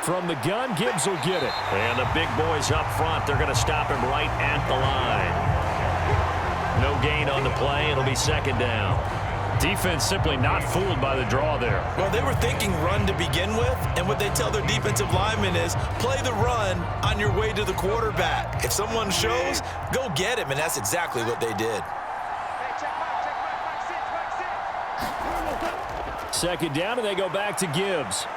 From the gun, Gibbs will get it. And the big boys up front, they're going to stop him right at the line. No gain on the play. It'll be 2nd down. Defense simply not fooled by the draw there. Well, they were thinking run to begin with, and what they tell their defensive linemen is play the run on your way to the quarterback. If someone shows, go get him, and that's exactly what they did. 2nd down, and they go back to Gibbs.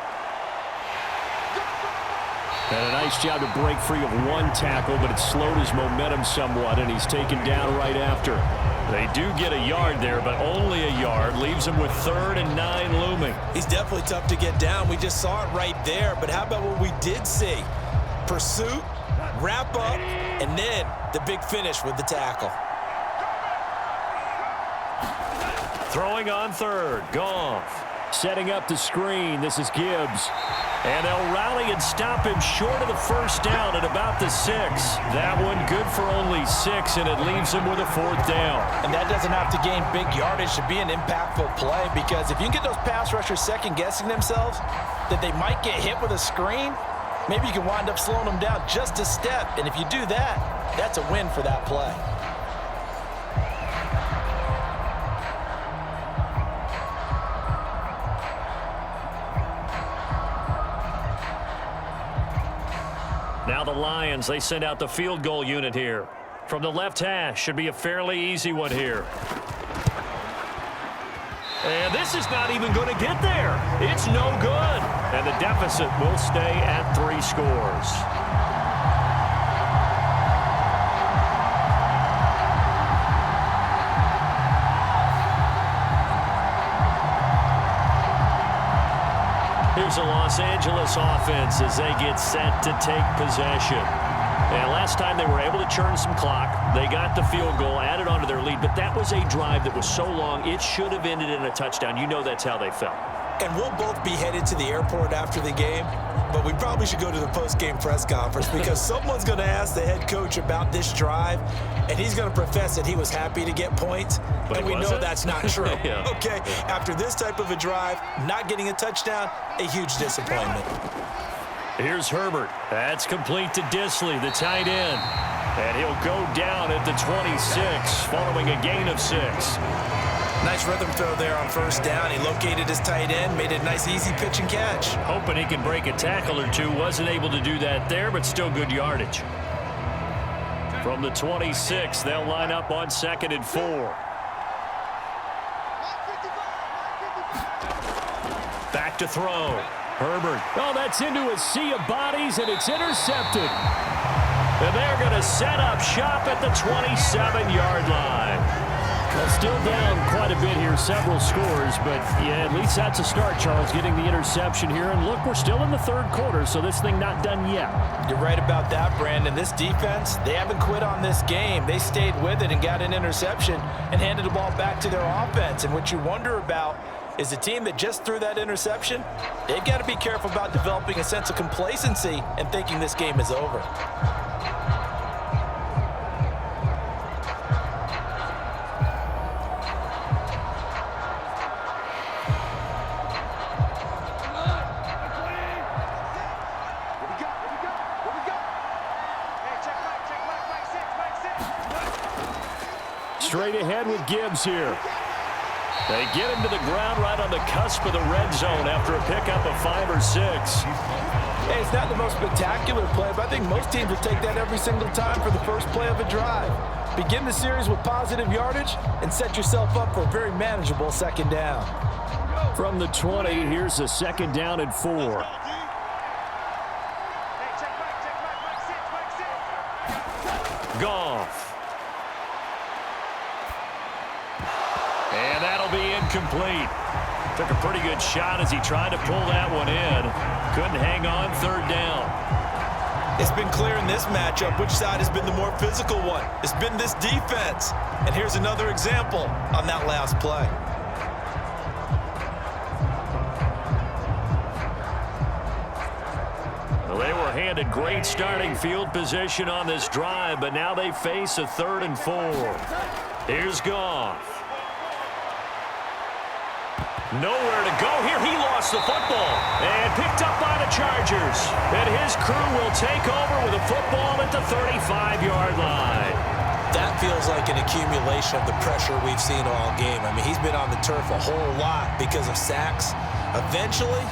And a nice job to break free of one tackle, but it slowed his momentum somewhat, and he's taken down right after. They do get a yard there, but only a yard. Leaves him with 3rd and 9 looming. He's definitely tough to get down. We just saw it right there, but how about what we did see? Pursuit, wrap up, and then the big finish with the tackle. Throwing on 3rd, Goff. Setting up the screen, this is Gibbs. And they'll rally and stop him short of the first down at about the 6. That one good for only 6, and it leaves him with a 4th down. And that doesn't have to gain big yardage to be an impactful play, because if you can get those pass rushers second-guessing themselves that they might get hit with a screen, maybe you can wind up slowing them down just a step. And if you do that, that's a win for that play. Now the Lions, they send out the field goal unit here. From the left hash, should be a fairly easy one here. And this is not even going to get there. It's no good. And the deficit will stay at 3 scores. Here's the Los Angeles offense as they get set to take possession. And last time they were able to churn some clock. They got the field goal, added onto their lead, but that was a drive that was so long, it should have ended in a touchdown. You know that's how they felt. And we'll both be headed to the airport after the game, but we probably should go to the post-game press conference because someone's going to ask the head coach about this drive, and he's going to profess that he was happy to get points, and we know that's not true. Yeah. Okay, after this type of a drive, not getting a touchdown, a huge disappointment. Here's Herbert. That's complete to Disley, the tight end. And he'll go down at the 26, following a gain of 6. Nice rhythm throw there on first down. He located his tight end, made it a nice, easy pitch and catch. Hoping he can break a tackle or two. Wasn't able to do that there, but still good yardage. From the 26, they'll line up on 2nd and 4. Back to throw. Herbert. Oh, that's into a sea of bodies, and it's intercepted. And they're going to set up shop at the 27-yard line. Well, still down quite a bit here, several scores, but yeah, at least that's a start, Charles, getting the interception here. And look, we're still in the 3rd quarter, so this thing not done yet. You're right about that, Brandon. This defense, they haven't quit on this game. They stayed with it and got an interception and handed the ball back to their offense. And what you wonder about is the team that just threw that interception, they've got to be careful about developing a sense of complacency and thinking this game is over. Straight ahead with Gibbs here. They get him to the ground right on the cusp of the red zone after a pickup of 5 or 6. Hey, it's not the most spectacular play, but I think most teams will take that every single time for the first play of a drive. Begin the series with positive yardage and set yourself up for a very manageable 2nd down. From the 20, here's a 2nd down and 4. Goff. And that'll be incomplete. Took a pretty good shot as he tried to pull that one in. Couldn't hang on 3rd down. It's been clear in this matchup which side has been the more physical one. It's been this defense. And here's another example on that last play. Well, they were handed great starting field position on this drive, but now they face a 3rd and 4. Here's Goff. Nowhere to go here. He lost the football and picked up by the Chargers. And his crew will take over with a football at the 35-yard line. That feels like an accumulation of the pressure we've seen all game. I mean, he's been on the turf a whole lot because of sacks. Eventually,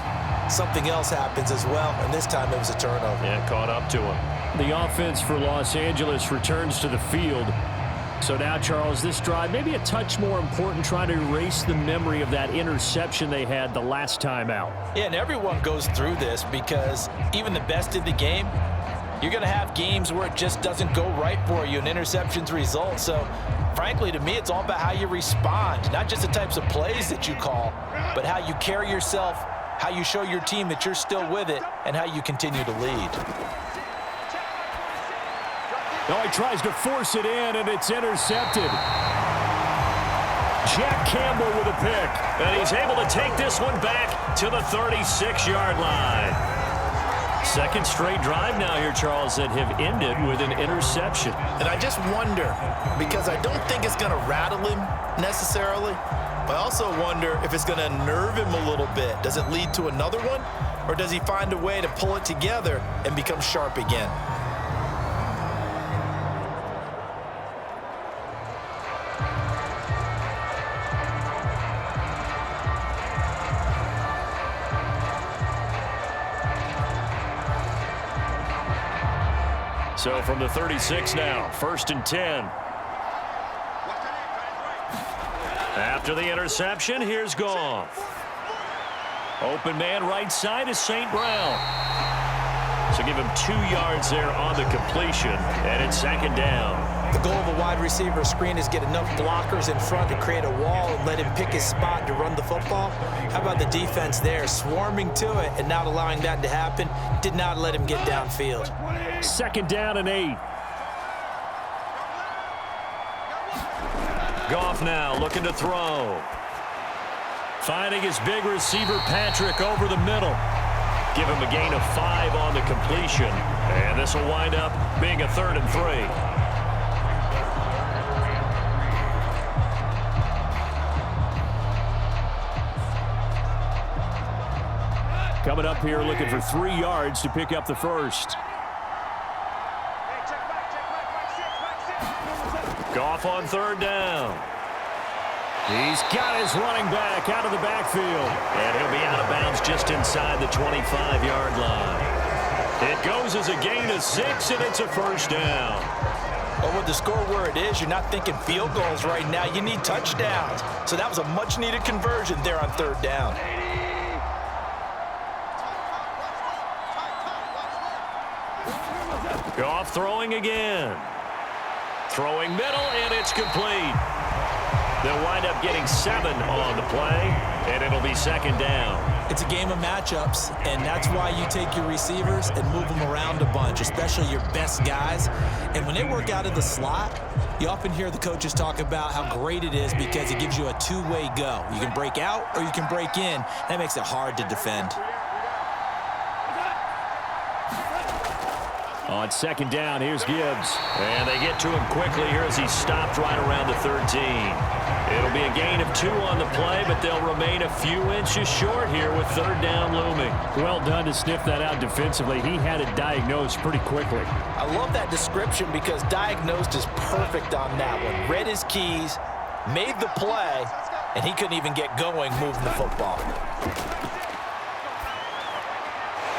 something else happens as well, and this time it was a turnover. Yeah, caught up to him. The offense for Los Angeles returns to the field. So now, Charles, this drive maybe a touch more important, trying to erase the memory of that interception they had the last time out. Yeah, and everyone goes through this because even the best in the game, you're going to have games where it just doesn't go right for you and interceptions result. So, frankly, to me, it's all about how you respond, not just the types of plays that you call, but how you carry yourself, how you show your team that you're still with it, and how you continue to lead. Now he tries to force it in, and it's intercepted. Jack Campbell with a pick, and he's able to take this one back to the 36-yard line. 2nd straight drive now here, Charles, that have ended with an interception. And I just wonder, because I don't think it's going to rattle him necessarily, but I also wonder if it's going to nerve him a little bit. Does it lead to another one, or does he find a way to pull it together and become sharp again? So from the 36 now, 1st and 10. After the interception, here's Goff. Open man right side is St. Brown. So give him 2 yards there on the completion, and it's 2nd down. The goal of a wide receiver screen is get enough blockers in front to create a wall and let him pick his spot to run the football. How about the defense there, swarming to it and not allowing that to happen? Did not let him get downfield. 2nd down and 8. Goff now looking to throw. Finding his big receiver, Patrick, over the middle. Give him a gain of 5 on the completion. And this will wind up being a 3rd and 3. Coming up here looking for 3 yards to pick up the first. Goff on 3rd down. He's got his running back out of the backfield. And he'll be out of bounds just inside the 25-yard line. It goes as a gain of 6, and it's a 1st down. Well, with the score where it is, you're not thinking field goals right now. You need touchdowns. So that was a much-needed conversion there on 3rd down. Goff throwing again. Throwing middle, and it's complete. They'll wind up getting 7 on the play, and it'll be 2nd down. It's a game of matchups, and that's why you take your receivers and move them around a bunch, especially your best guys. And when they work out of the slot, you often hear the coaches talk about how great it is because it gives you a two-way go. You can break out or you can break in. That makes it hard to defend. On 2nd down, here's Gibbs. And they get to him quickly here as he stopped right around the 13. It'll be a gain of 2 on the play, but they'll remain a few inches short here with 3rd down looming. Well done to sniff that out defensively. He had it diagnosed pretty quickly. I love that description because diagnosed is perfect on that one. Read his keys, made the play, and he couldn't even get going moving the football.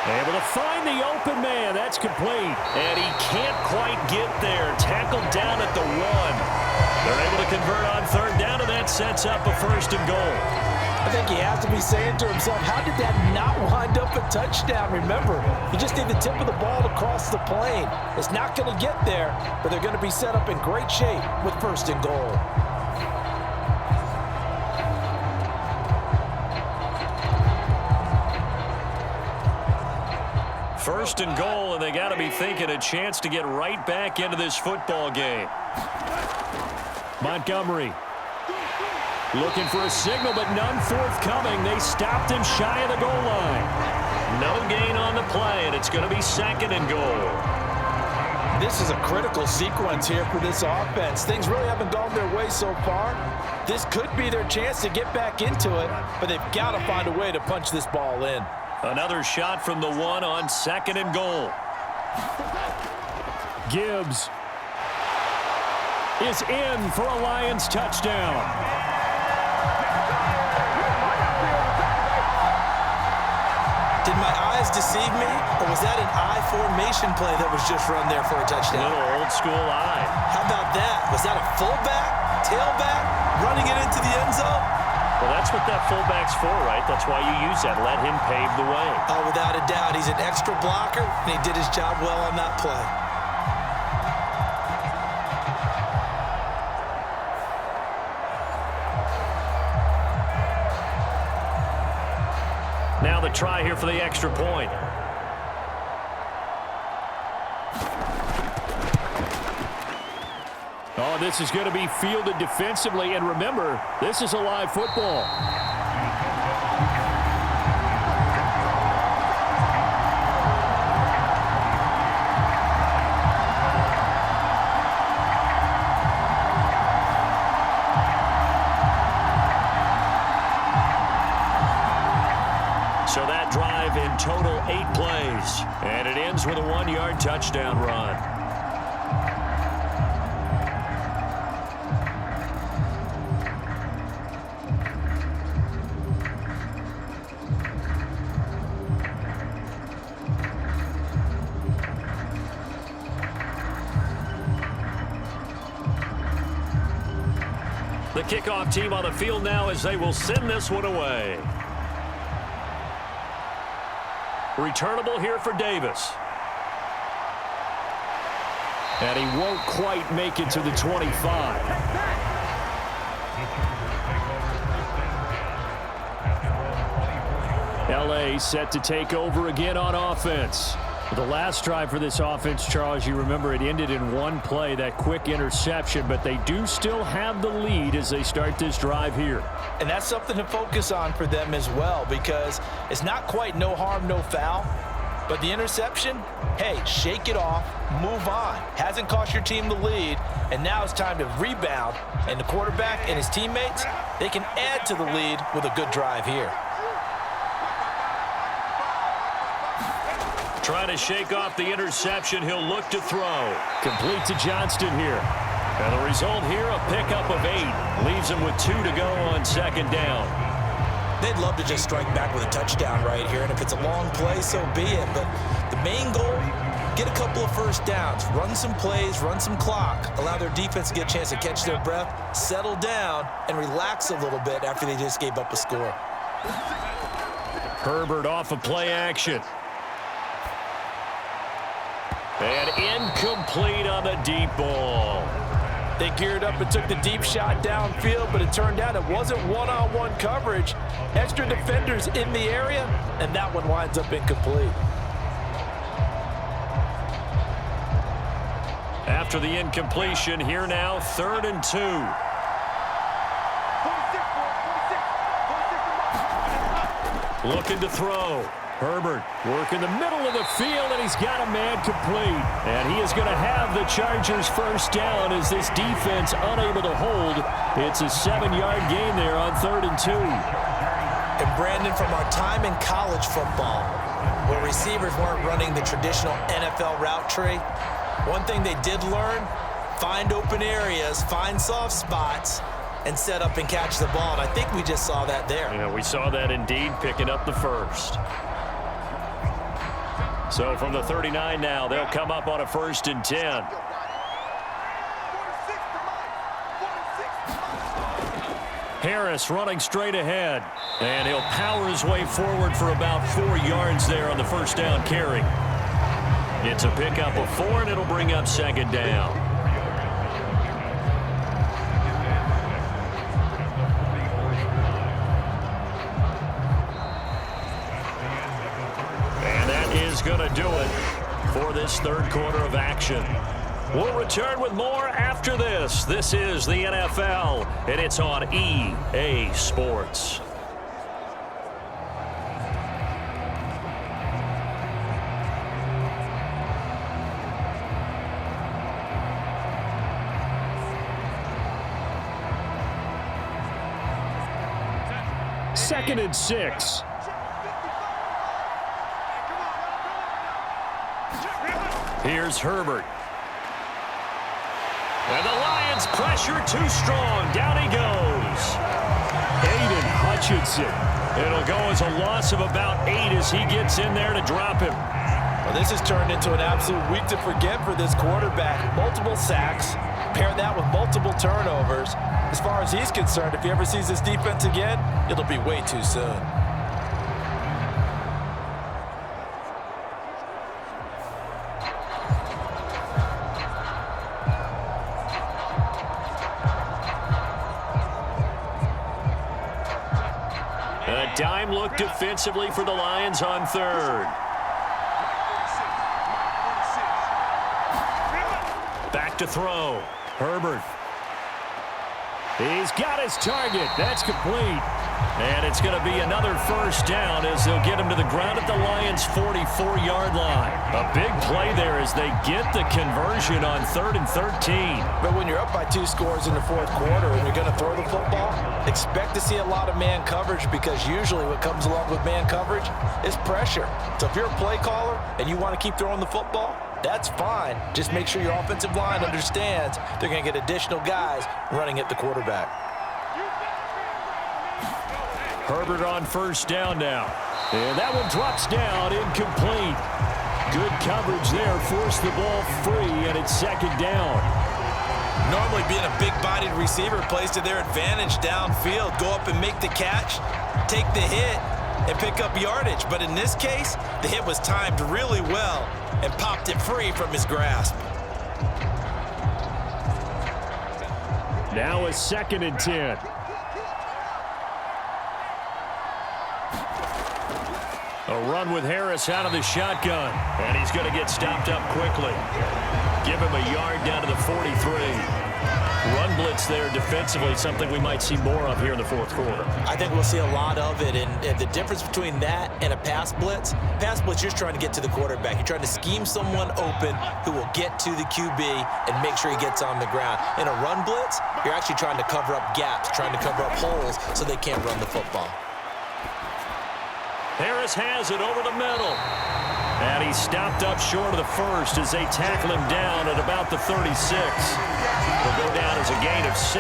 Able to find the open man. That's complete. And he can't quite get there. Tackled down at the 1. They're able to convert on 3rd down, and that sets up a 1st and goal. I think he has to be saying to himself, how did that not wind up a touchdown? Remember, you just need the tip of the ball to cross the plane. It's not going to get there, but they're going to be set up in great shape with 1st and goal. First and goal, and they got to be thinking a chance to get right back into this football game. Montgomery looking for a signal, but none forthcoming. They stopped him shy of the goal line. No gain on the play, and it's going to be 2nd and goal. This is a critical sequence here for this offense. Things really haven't gone their way so far. This could be their chance to get back into it, but they've got to find a way to punch this ball in. Another shot from the 1 on 2nd and goal. Gibbs is in for a Lions touchdown. Did my eyes deceive me, or was that an I formation play that was just run there for a touchdown? A little old school eye. How about that? Was that a fullback, tailback, running it into the end zone? Well, that's what that fullback's for, right? That's why you use that. Let him pave the way. Oh, without a doubt. He's an extra blocker, and he did his job well on that play. Now the try here for the extra point. Oh, this is going to be fielded defensively, and remember, this is a live football. So that drive in total 8 plays, and it ends with a 1-yard touchdown run. The kickoff team on the field now as they will send this one away. Returnable here for Davis. And he won't quite make it to the 25. LA set to take over again on offense. The last drive for this offense, Charles, you remember it ended in one play, that quick interception, but they do still have the lead as they start this drive here. And that's something to focus on for them as well, because it's not quite no harm, no foul. But the interception, hey, shake it off, move on. Hasn't cost your team the lead, and now it's time to rebound. And the quarterback and his teammates, they can add to the lead with a good drive here. Trying to shake off the interception. He'll look to throw. Complete to Johnston here. And the result here, a pickup of 8. Leaves him with 2 to go on second down. They'd love to just strike back with a touchdown right here, and if it's a long play, so be it. But the main goal, get a couple of first downs, run some plays, run some clock, allow their defense to get a chance to catch their breath, settle down, and relax a little bit after they just gave up a score. Herbert off of play action. And incomplete on the deep ball. They geared up and took the deep shot downfield, but it turned out it wasn't one-on-one coverage. Extra defenders in the area, and that one winds up incomplete. After the incompletion, here now, 3rd and 2. Looking to throw. Herbert working the middle of the field, and he's got a man complete. And he is going to have the Chargers first down as this defense unable to hold. It's a 7-yard gain there on 3rd and 2. And Brandon, from our time in college football, where receivers weren't running the traditional NFL route tree, one thing they did learn, find open areas, find soft spots, and set up and catch the ball. And I think we just saw that there. Yeah, we saw that indeed, picking up the first. So from the 39 now, they'll come up on a 1st and 10. Harris running straight ahead. And he'll power his way forward for about 4 yards there on the first down carry. It's a pickup of 4, and it'll bring up 2nd down. Going to do it for this 3rd quarter of action. We'll return with more after this. This is the NFL, and it's on EA Sports. Second and 6. Here's Herbert. And the Lions pressure too strong. Down he goes. Aiden Hutchinson. It'll go as a loss of about 8 as he gets in there to drop him. Well, this has turned into an absolute week to forget for this quarterback. Multiple sacks. Pair that with multiple turnovers. As far as he's concerned, if he ever sees this defense again, it'll be way too soon. A dime look defensively for the Lions on 3rd. Back to throw. Herbert. He's got his target. That's complete. And it's going to be another first down as they'll get him to the ground at the Lions' 44-yard line. A big play there as they get the conversion on 3rd and 13. But when you're up by 2 scores in the 4th quarter and you're going to throw the football, expect to see a lot of man coverage, because usually what comes along with man coverage is pressure. So if you're a play caller and you want to keep throwing the football, that's fine. Just make sure your offensive line understands they're going to get additional guys running at the quarterback. Herbert on first down now. And that one drops down, incomplete. Good coverage there, forced the ball free, and it's 2nd down. Normally being a big-bodied receiver plays to their advantage downfield. Go up and make the catch, take the hit, and pick up yardage. But in this case, the hit was timed really well and popped it free from his grasp. Now a 2nd and 10. A run with Harris out of the shotgun. And he's going to get stopped up quickly. Give him a yard down to the 43. Run blitz there defensively, something we might see more of here in the fourth quarter. I think we'll see a lot of it, and the difference between that and a pass blitz, you're just trying to get to the quarterback. You're trying to scheme someone open who will get to the QB and make sure he gets on the ground. In a run blitz, you're actually trying to cover up gaps, trying to cover up holes so they can't run the football. Harris has it over the middle. And he's stopped up short of the first as they tackle him down at about the 36. He'll go down as a gain of 6,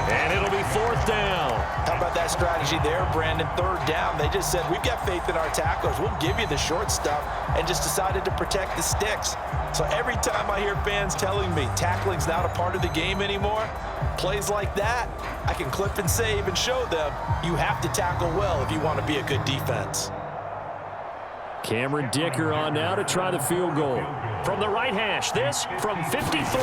and it'll be 4th down. How about that strategy there, Brandon? 3rd down. They just said, we've got faith in our tacklers. We'll give you the short stuff, and just decided to protect the sticks. So every time I hear fans telling me tackling's not a part of the game anymore, plays like that, I can clip and save and show them you have to tackle well if you want to be a good defense. Cameron Dicker on now to try the field goal. From the right hash, this from 53.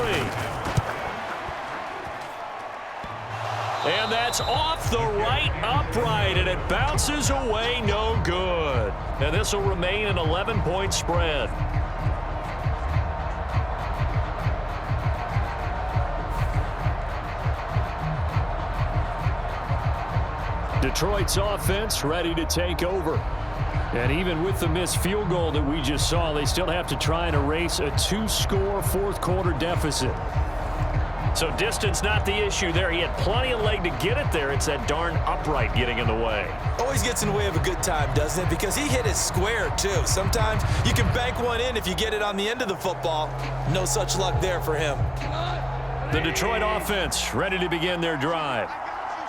And that's off the right upright, and it bounces away no good. And this will remain an 11-point spread. Detroit's offense ready to take over. And even with the missed field goal that we just saw, they still have to try and erase a 2-score fourth-quarter deficit. So distance not the issue there. He had plenty of leg to get it there. It's that darn upright getting in the way. Always gets in the way of a good time, doesn't it? Because he hit it square, too. Sometimes you can bank one in if you get it on the end of the football. No such luck there for him. The Detroit offense ready to begin their drive.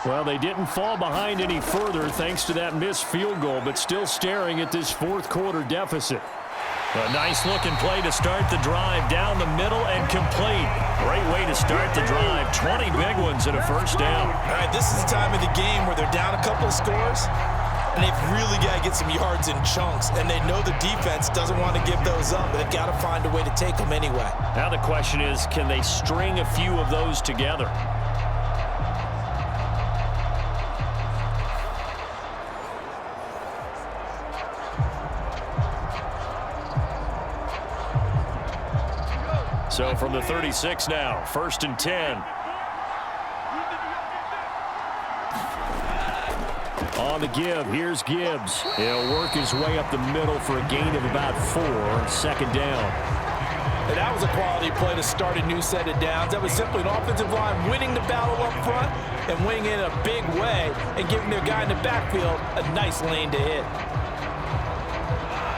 Well, they didn't fall behind any further thanks to that missed field goal, but still staring at this fourth-quarter deficit. A nice-looking play to start the drive down the middle and complete. Great way to start the drive. 20 big ones and a first down. All right, this is the time of the game where they're down a couple of scores, and they've really got to get some yards in chunks, and they know the defense doesn't want to give those up, but they've got to find a way to take them anyway. Now the question is, can they string a few of those together? So from the 36 now, 1st and 10. On the give, here's Gibbs. He'll work his way up the middle for a gain of about 4, 2nd down. And that was a quality play to start a new set of downs. That was simply an offensive line winning the battle up front and winning in a big way and giving their guy in the backfield a nice lane to hit.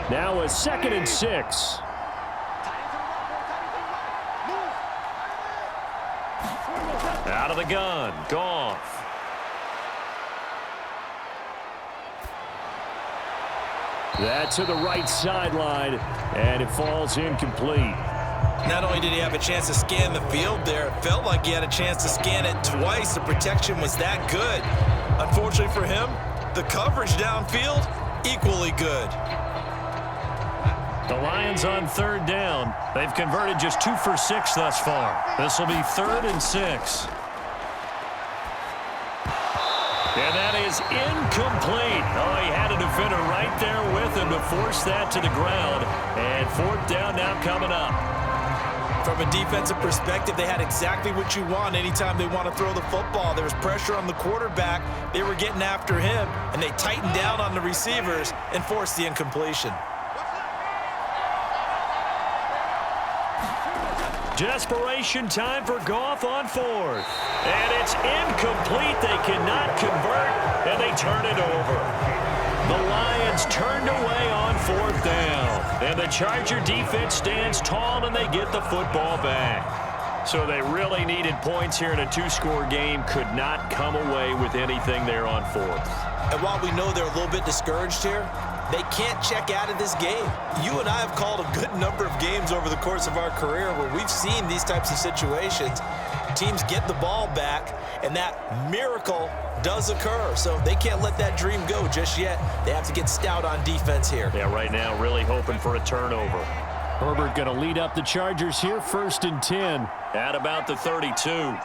Now a 2nd and 6. Out of the gun, Goff. That to the right sideline, and it falls incomplete. Not only did he have a chance to scan the field there, it felt like he had a chance to scan it twice. The protection was that good. Unfortunately for him, the coverage downfield, equally good. The Lions on 3rd down. They've converted just 2 for 6 thus far. This will be 3rd and 6. And that is incomplete. Oh, he had a defender right there with him to force that to the ground. And 4th down now coming up. From a defensive perspective, they had exactly what you want anytime they want to throw the football. There was pressure on the quarterback. They were getting after him, and they tightened down on the receivers and forced the incompletion. Desperation time for Goff on 4th. And it's incomplete. They cannot convert, and they turn it over. The Lions turned away on 4th down. And the Charger defense stands tall, and they get the football back. So they really needed points here in a 2-score game. Could not come away with anything there on 4th. And while we know they're a little bit discouraged here, they can't check out of this game. You and I have called a good number of games over the course of our career where we've seen these types of situations. Teams get the ball back, and that miracle does occur. So they can't let that dream go just yet. They have to get stout on defense here. Yeah, right now really hoping for a turnover. Herbert going to lead up the Chargers here, 1st and 10. At about the 32.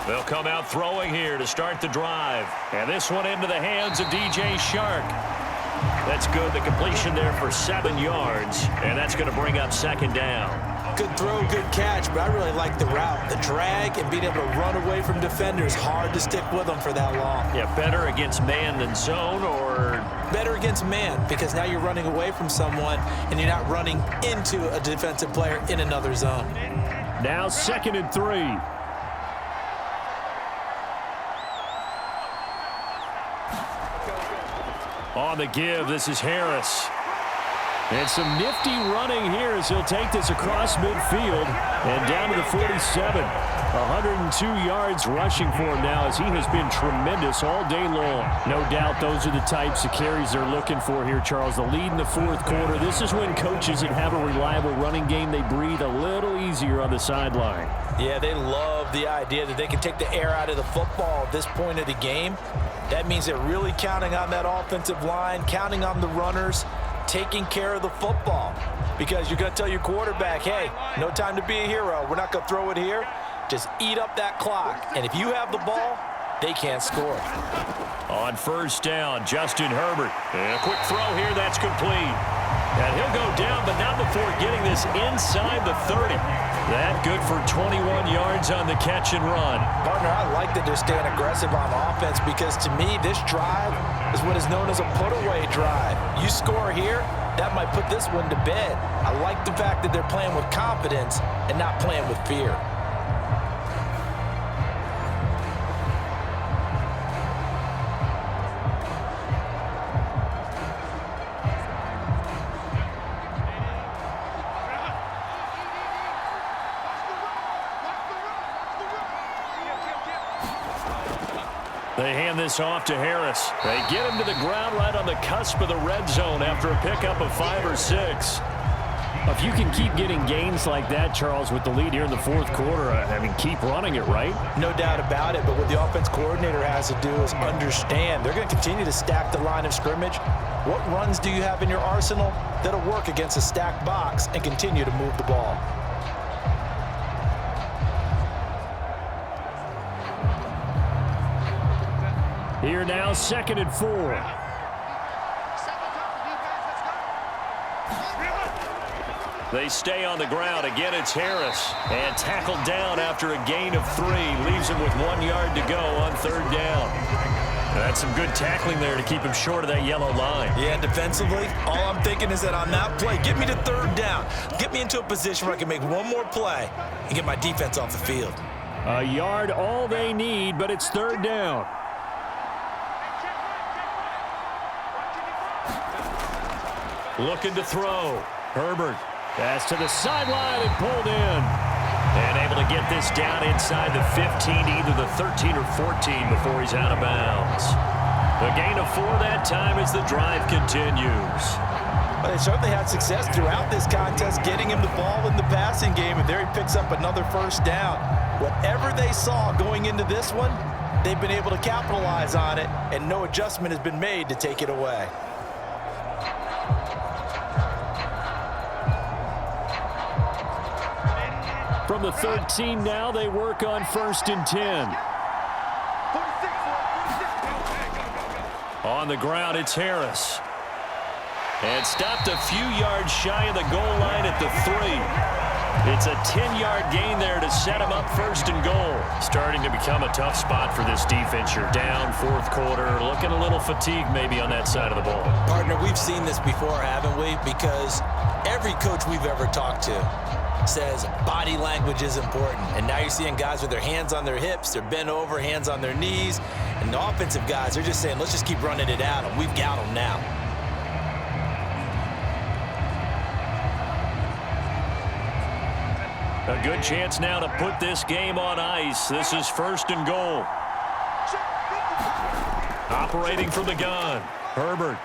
They'll come out throwing here to start the drive. And this one into the hands of DJ Shark. That's good. The completion there for 7 yards. And that's going to bring up second down. Good throw, good catch, but I really like the route. The drag and being able to run away from defenders. Hard to stick with them for that long. Yeah, better against man than zone, or? Better against man, because now you're running away from someone and you're not running into a defensive player in another zone. Now 2nd and 3. On the give, this is Harris. And some nifty running here as he'll take this across midfield and down to the 47. 102 yards rushing for him now as he has been tremendous all day long. No doubt those are the types of carries they're looking for here, Charles. The lead in the 4th quarter. This is when coaches that have a reliable running game, they breathe a little easier on the sideline. Yeah, they love the idea that they can take the air out of the football at this point of the game. That means they're really counting on that offensive line, counting on the runners, taking care of the football, because you're going to tell your quarterback, hey, no time to be a hero. We're not going to throw it here. Just eat up that clock. And if you have the ball, they can't score. On first down, Justin Herbert. And a quick throw here, that's complete. And he'll go down, but not before getting this inside the 30. That good for 21 yards on the catch and run. Partner, I like that they're staying aggressive on offense, because to me, this drive is what is known as a put-away drive. You score here, that might put this one to bed. I like the fact that they're playing with confidence and not playing with fear. They hand this off to Harris. They get him to the ground right on the cusp of the red zone after a pickup of 5 or 6. If you can keep getting gains like that, Charles, with the lead here in the 4th quarter, I mean, keep running it, right? No doubt about it, but what the offense coordinator has to do is understand they're going to continue to stack the line of scrimmage. What runs do you have in your arsenal that'll work against a stacked box and continue to move the ball? Here now, 2nd and 4. They stay on the ground. Again, it's Harris. And tackled down after a gain of 3. Leaves him with 1 yard to go on 3rd down. That's some good tackling there to keep him short of that yellow line. Yeah, defensively, all I'm thinking is that on that play, get me to 3rd down. Get me into a position where I can make one more play and get my defense off the field. A yard all they need, but it's 3rd down. Looking to throw. Herbert. Pass to the sideline and pulled in. And able to get this down inside the 15, either the 13 or 14 before he's out of bounds. The gain of 4 that time as the drive continues. Well, they certainly had success throughout this contest, getting him the ball in the passing game, and there he picks up another 1st down. Whatever they saw going into this one, they've been able to capitalize on it, and no adjustment has been made to take it away. From the 13 now, they work on 1st and 10. On the ground, it's Harris. And stopped a few yards shy of the goal line at the 3. It's a 10-yard gain there to set him up 1st and goal. Starting to become a tough spot for this defense. You're down 4th quarter, looking a little fatigued maybe on that side of the ball. Partner, we've seen this before, haven't we? Because every coach we've ever talked to says body language is important. And now you're seeing guys with their hands on their hips, they're bent over, hands on their knees. And the offensive guys, they're just saying, let's just keep running it at them. We've got them now. A good chance now to put this game on ice. This is 1st and goal. Operating from the gun, Herbert.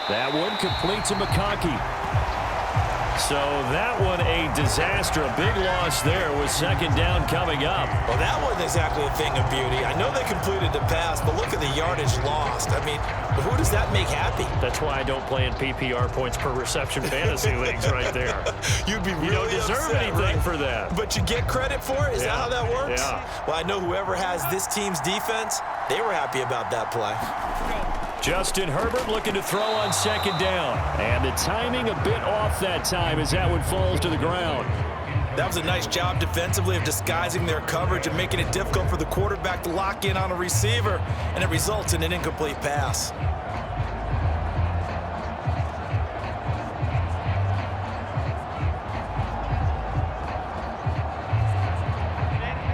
That one complete to McConkey. So that one a disaster. A big loss there with second down coming up. Well, that wasn't exactly a thing of beauty. I know they completed the pass, but look at the yardage lost. I mean, who does that make happy? That's why I don't play in PPR points per reception fantasy leagues right there. You'd be really You don't deserve upset, anything right? for that. But you get credit for it? Is that how that works? Yeah. Well, I know whoever has this team's defense, they were happy about that play. Justin Herbert looking to throw on second down. And the timing a bit off that time as that one falls to the ground. That was a nice job defensively of disguising their coverage and making it difficult for the quarterback to lock in on a receiver, and it results in an incomplete pass.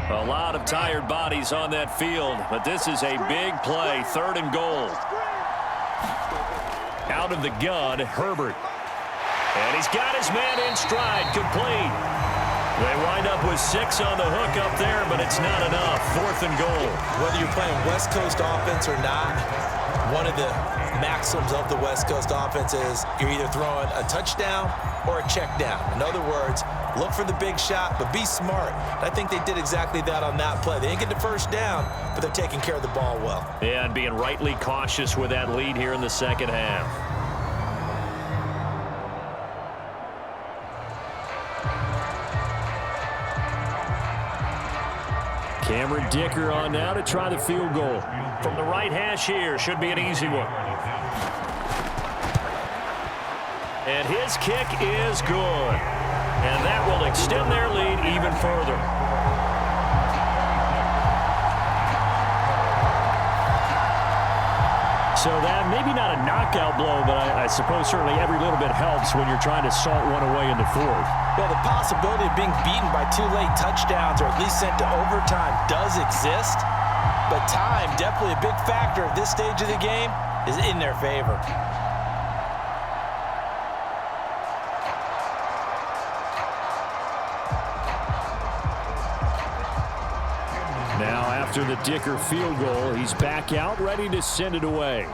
A lot of tired bodies on that field, but this is a big play, 3rd and goal. Out of the gun, Herbert. And he's got his man in stride, complete. They wind up with 6 on the hook up there, but it's not enough. 4th and goal. Whether you're playing West Coast offense or not, one of the maxims of the West Coast offense is you're either throwing a touchdown or a check down. In other words, look for the big shot, but be smart. I think they did exactly that on that play. They didn't get the first down, but they're taking care of the ball well. Yeah, and being rightly cautious with that lead here in the second half. Cameron Dicker on now to try the field goal. From the right hash here, should be an easy one. And his kick is good. And that will extend their lead even further. So that maybe not a knockout blow, but I suppose certainly every little bit helps when you're trying to salt one away in the 4th. Well, the possibility of being beaten by 2 late touchdowns or at least sent to overtime does exist, but time, definitely a big factor at this stage of the game, is in their favor. Now after the Dicker field goal, he's back out, ready to send it away.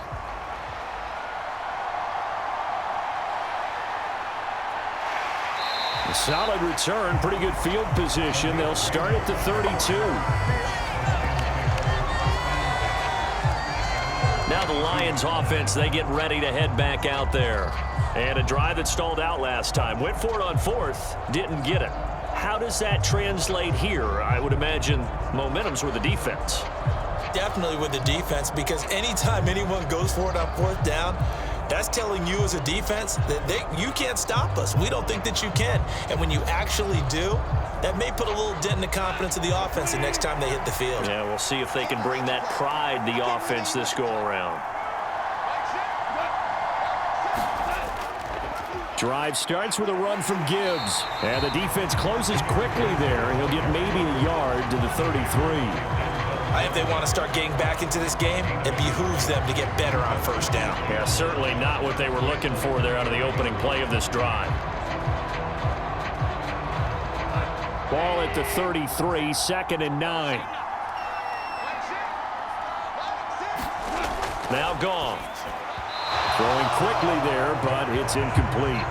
A solid return, pretty good field position. They'll start at the 32. Now the Lions offense, they get ready to head back out there. And a drive that stalled out last time. Went for it on 4th, didn't get it. How does that translate here? I would imagine momentum's with the defense. Definitely with the defense, because anytime anyone goes for it on 4th down, that's telling you as a defense that you can't stop us. We don't think that you can. And when you actually do, that may put a little dent in the confidence of the offense the next time they hit the field. Yeah, we'll see if they can bring that pride the offense this go-around. Drive starts with a run from Gibbs. And the defense closes quickly there. He'll get maybe a yard to the 33. If they want to start getting back into this game, it behooves them to get better on 1st down. Yeah, certainly not what they were looking for there out of the opening play of this drive. Ball at the 33, 2nd and 9. Now gone. Throwing quickly there, but it's incomplete.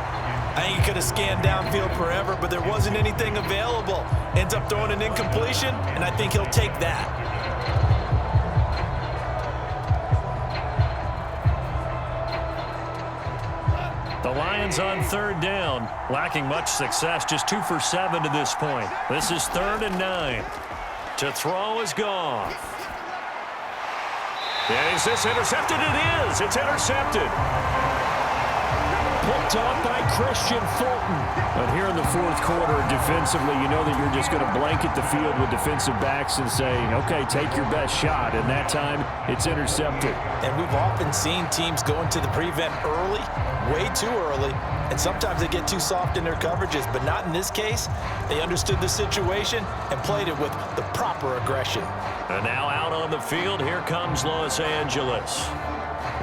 I think he could have scanned downfield forever, but there wasn't anything available. Ends up throwing an incompletion, and I think he'll take that. The Lions on 3rd down, lacking much success, just 2 for 7 to this point. This is 3rd and 9. To throw is gone. And is this intercepted? It is. It's intercepted. Picked up by Christian Fulton. But here in the 4th quarter, defensively, you know that you're just going to blanket the field with defensive backs and say, okay, take your best shot. And that time, it's intercepted. And we've often seen teams go into the prevent early, way too early, and sometimes they get too soft in their coverages, but not in this case. They understood the situation and played it with the proper aggression. And now out on the field, here comes Los Angeles.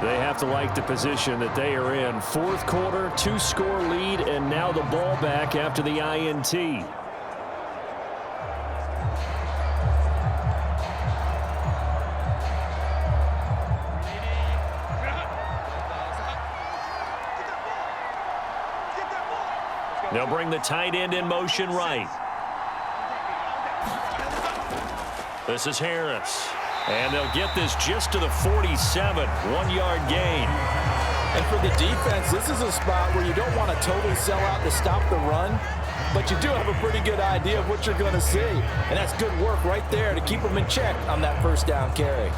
They have to like the position that they are in. 4th quarter, 2-score lead, and now the ball back after the INT. They'll bring the tight end in motion right. This is Harris. And they'll get this just to the 47. 1-yard gain. And for the defense, this is a spot where you don't want to totally sell out to stop the run, but you do have a pretty good idea of what you're going to see. And that's good work right there to keep them in check on that first down carry.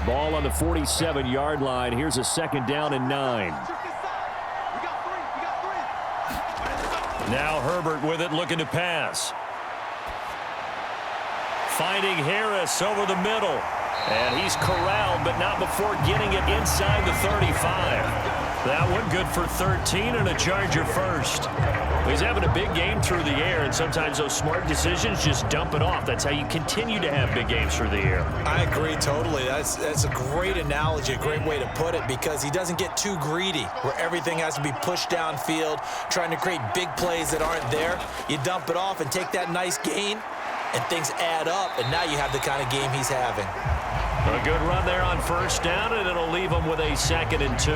Ball on the 47-yard line. Here's a 2nd down and 9. Now Herbert with it, looking to pass. Finding Harris over the middle. And he's corralled, but not before getting it inside the 35. That one good for 13 and a Charger first. He's having a big game through the air, and sometimes those smart decisions just dump it off. That's how you continue to have big games through the air. I agree totally. That's a great analogy, a great way to put it, because he doesn't get too greedy where everything has to be pushed downfield, trying to create big plays that aren't there. You dump it off and take that nice gain, and things add up, and now you have the kind of game he's having. A good run there on first down, and it'll leave him with a 2nd and 2.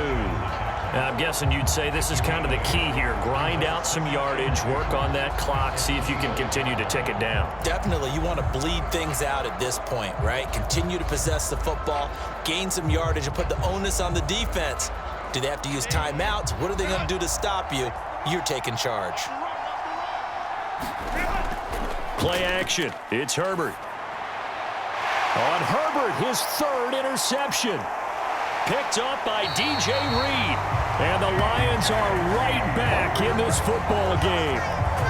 Now, I'm guessing you'd say this is kind of the key here. Grind out some yardage, work on that clock, see if you can continue to tick it down. Definitely, you want to bleed things out at this point, right? Continue to possess the football, gain some yardage, and put the onus on the defense. Do they have to use timeouts? What are they going to do to stop you? You're taking charge. Play action. It's Herbert. On Herbert, his 3rd interception. Picked up by DJ Reed. And the Lions are right back in this football game.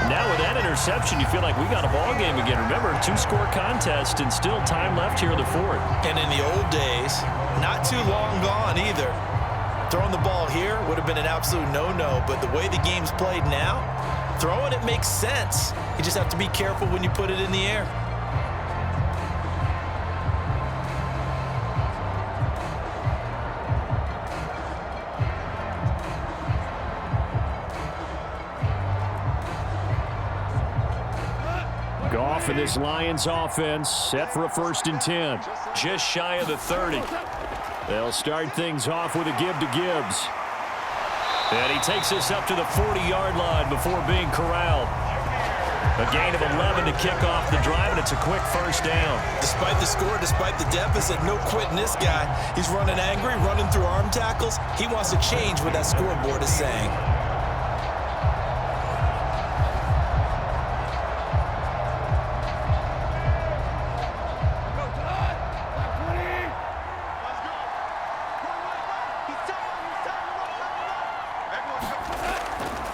Now with that interception, you feel like we got a ball game again. Remember, 2-score contest and still time left here in the 4th. And in the old days, not too long gone either. Throwing the ball here would have been an absolute no-no, but the way the game's played now, throwing it makes sense. You just have to be careful when you put it in the air. Goff and this Lions offense set for a 1st and 10. Just shy of the 30. They'll start things off with a give to Gibbs. And he takes us up to the 40-yard line before being corralled. A gain of 11 to kick off the drive, and it's a quick first down. Despite the score, despite the deficit, no quitting this guy. He's running angry, running through arm tackles. He wants to change what that scoreboard is saying.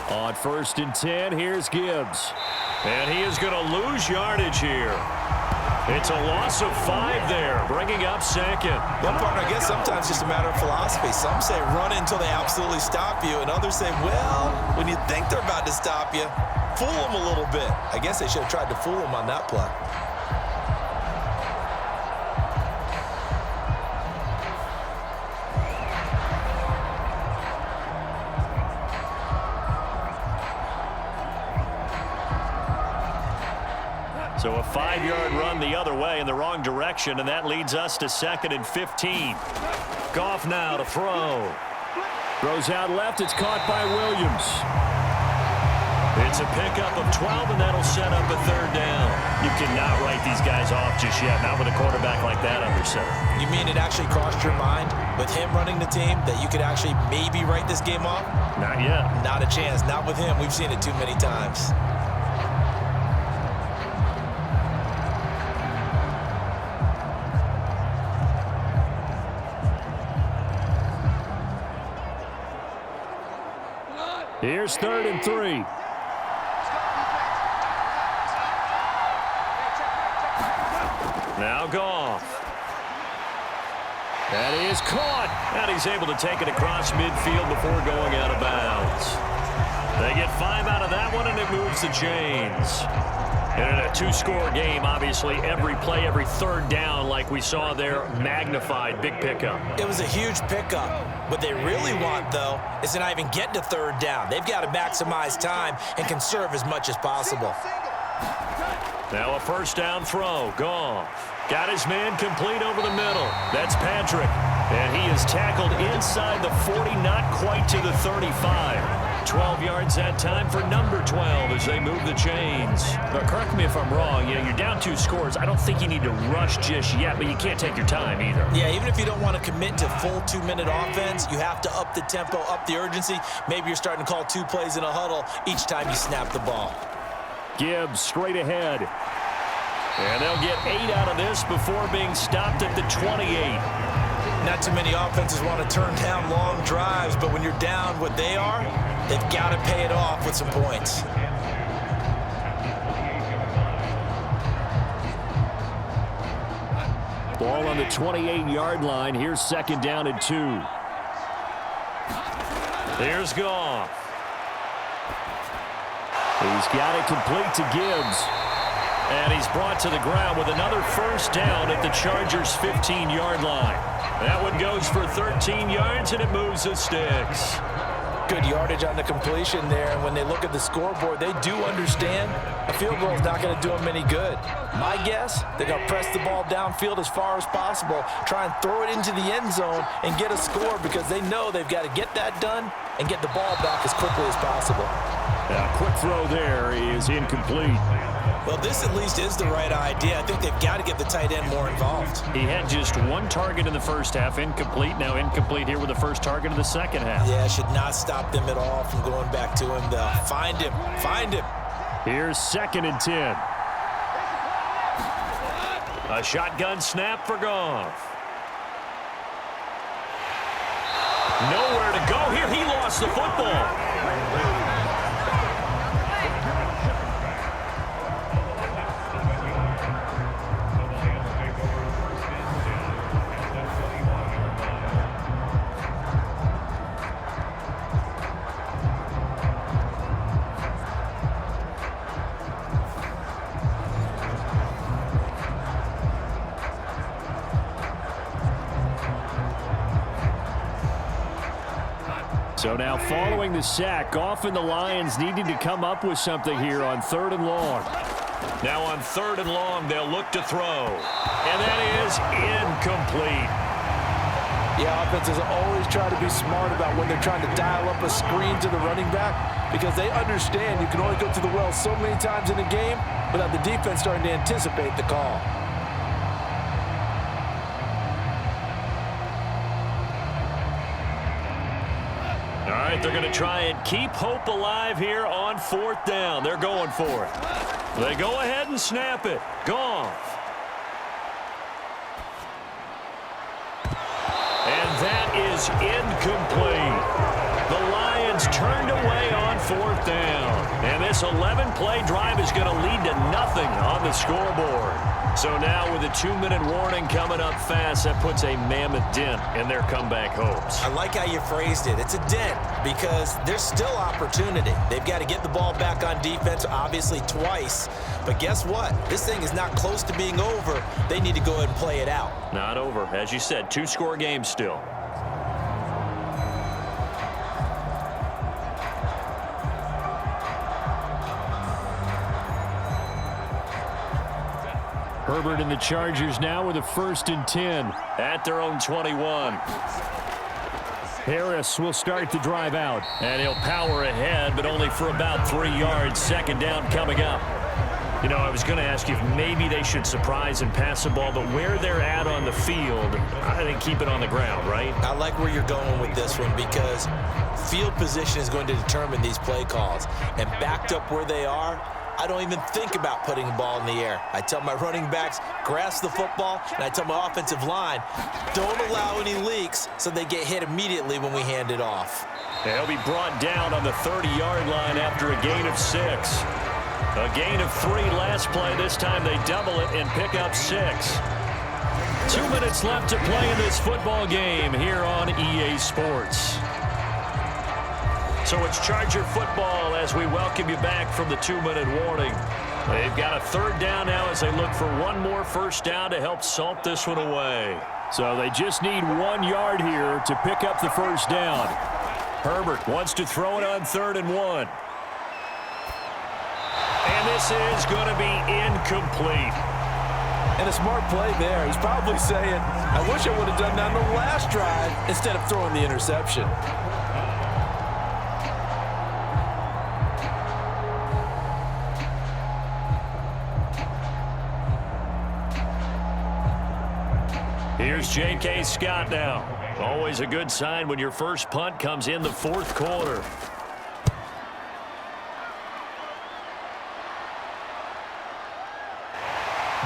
On 1st and 10, here's Gibbs. And he is going to lose yardage here. It's a loss of 5 there, bringing up 2nd. One partner, I guess sometimes just a matter of philosophy. Some say run until they absolutely stop you, and others say, well, when you think they're about to stop you, fool them a little bit. I guess they should have tried to fool them on that play. So a 5-yard run the other way in the wrong direction, and that leads us to 2nd and 15. Goff now to throw. Throws out left. It's caught by Williams. It's a pickup of 12, and that'll set up a 3rd down. You cannot write these guys off just yet, not with a quarterback like that under center. You mean it actually crossed your mind with him running the team that you could actually maybe write this game off? Not yet. Not a chance. Not with him. We've seen it too many times. Here's 3rd and 3. Now Goff. That is caught. And he's able to take it across midfield before going out of bounds. They get 5 out of that one, and it moves the chains. And in a 2-score game, obviously, every play, every 3rd down, like we saw there, magnified. Big pickup. It was a huge pickup. What they really want, though, is to not even get to 3rd down. They've got to maximize time and conserve as much as possible. Now a 1st down throw. Goff got his man complete over the middle. That's Patrick. And he is tackled inside the 40, not quite to the 35. 12 yards that time for number 12 as they move the chains. But correct me if I'm wrong. You're down 2 scores. I don't think you need to rush just yet, but you can't take your time either. Yeah, even if you don't want to commit to full 2-minute offense, you have to up the tempo, up the urgency. Maybe you're starting to call 2 plays in a huddle each time you snap the ball. Gibbs straight ahead. And they'll get 8 out of this before being stopped at the 28. Not too many offenses want to turn down long drives, but when you're down what they are, they've got to pay it off with some points. Ball on the 28-yard line. Here's 2nd down and 2. There's Goff. He's got it complete to Gibbs. And he's brought to the ground with another 1st down at the Chargers' 15-yard line. That one goes for 13 yards, and it moves the sticks. Good yardage on the completion there, and when they look at the scoreboard, they do understand a field goal is not going to do them any good. My guess, they're going to press the ball downfield as far as possible, try and throw it into the end zone and get a score because they know they've got to get that done and get the ball back as quickly as possible. A quick throw there is incomplete. Well, this at least is the right idea. I think they've got to get the tight end more involved. He had just 1 target in the first half, incomplete. Now incomplete here with the first target of the second half. Yeah, should not stop them at all from going back to him. Find him. Find him. Here's 2nd and 10. A shotgun snap for Goff. Nowhere to go here. He lost the football. So now following the sack, Goff and the Lions needed to come up with something here on 3rd and long. Now on 3rd and long, they'll look to throw. And that is incomplete. Yeah, offenses always try to be smart about when they're trying to dial up a screen to the running back because they understand you can only go to the well so many times in a game without the defense starting to anticipate the call. All right, they're going to try and keep hope alive here on 4th down. They're going for it. They go ahead and snap it. Goff. And that is incomplete. The Lions turned away on 4th down. And this 11-play drive is going to lead to nothing on the scoreboard. So now with a 2-minute warning coming up fast, that puts a mammoth dent in their comeback hopes. I like how you phrased it. It's a dent because there's still opportunity. They've got to get the ball back on defense, obviously twice. But guess what? This thing is not close to being over. They need to go ahead and play it out. Not over. As you said, 2-score game still. Herbert and the Chargers now with a 1st and 10 at their own 21. Harris will start the drive out. And he'll power ahead, but only for about 3 yards. 2nd down coming up. You know, I was going to ask you if maybe they should surprise and pass the ball, but where they're at on the field, I think keep it on the ground, right? I like where you're going with this one because field position is going to determine these play calls. And backed up where they are, I don't even think about putting the ball in the air. I tell my running backs, grasp the football, and I tell my offensive line, don't allow any leaks so they get hit immediately when we hand it off. They'll be brought down on the 30-yard line after a gain of 6. A gain of 3 last play. This time they double it and pick up 6. 2 minutes left to play in this football game here on EA Sports. So it's Charger football as we welcome you back from the 2-minute warning. They've got a 3rd down now as they look for one more 1st down to help salt this one away. So they just need 1 yard here to pick up the 1st down. Herbert wants to throw it on 3rd and 1. And this is going to be incomplete. And a smart play there. He's probably saying, I wish I would have done that on the last drive instead of throwing the interception. Here's J.K. Scott now. Always a good sign when your first punt comes in the fourth quarter.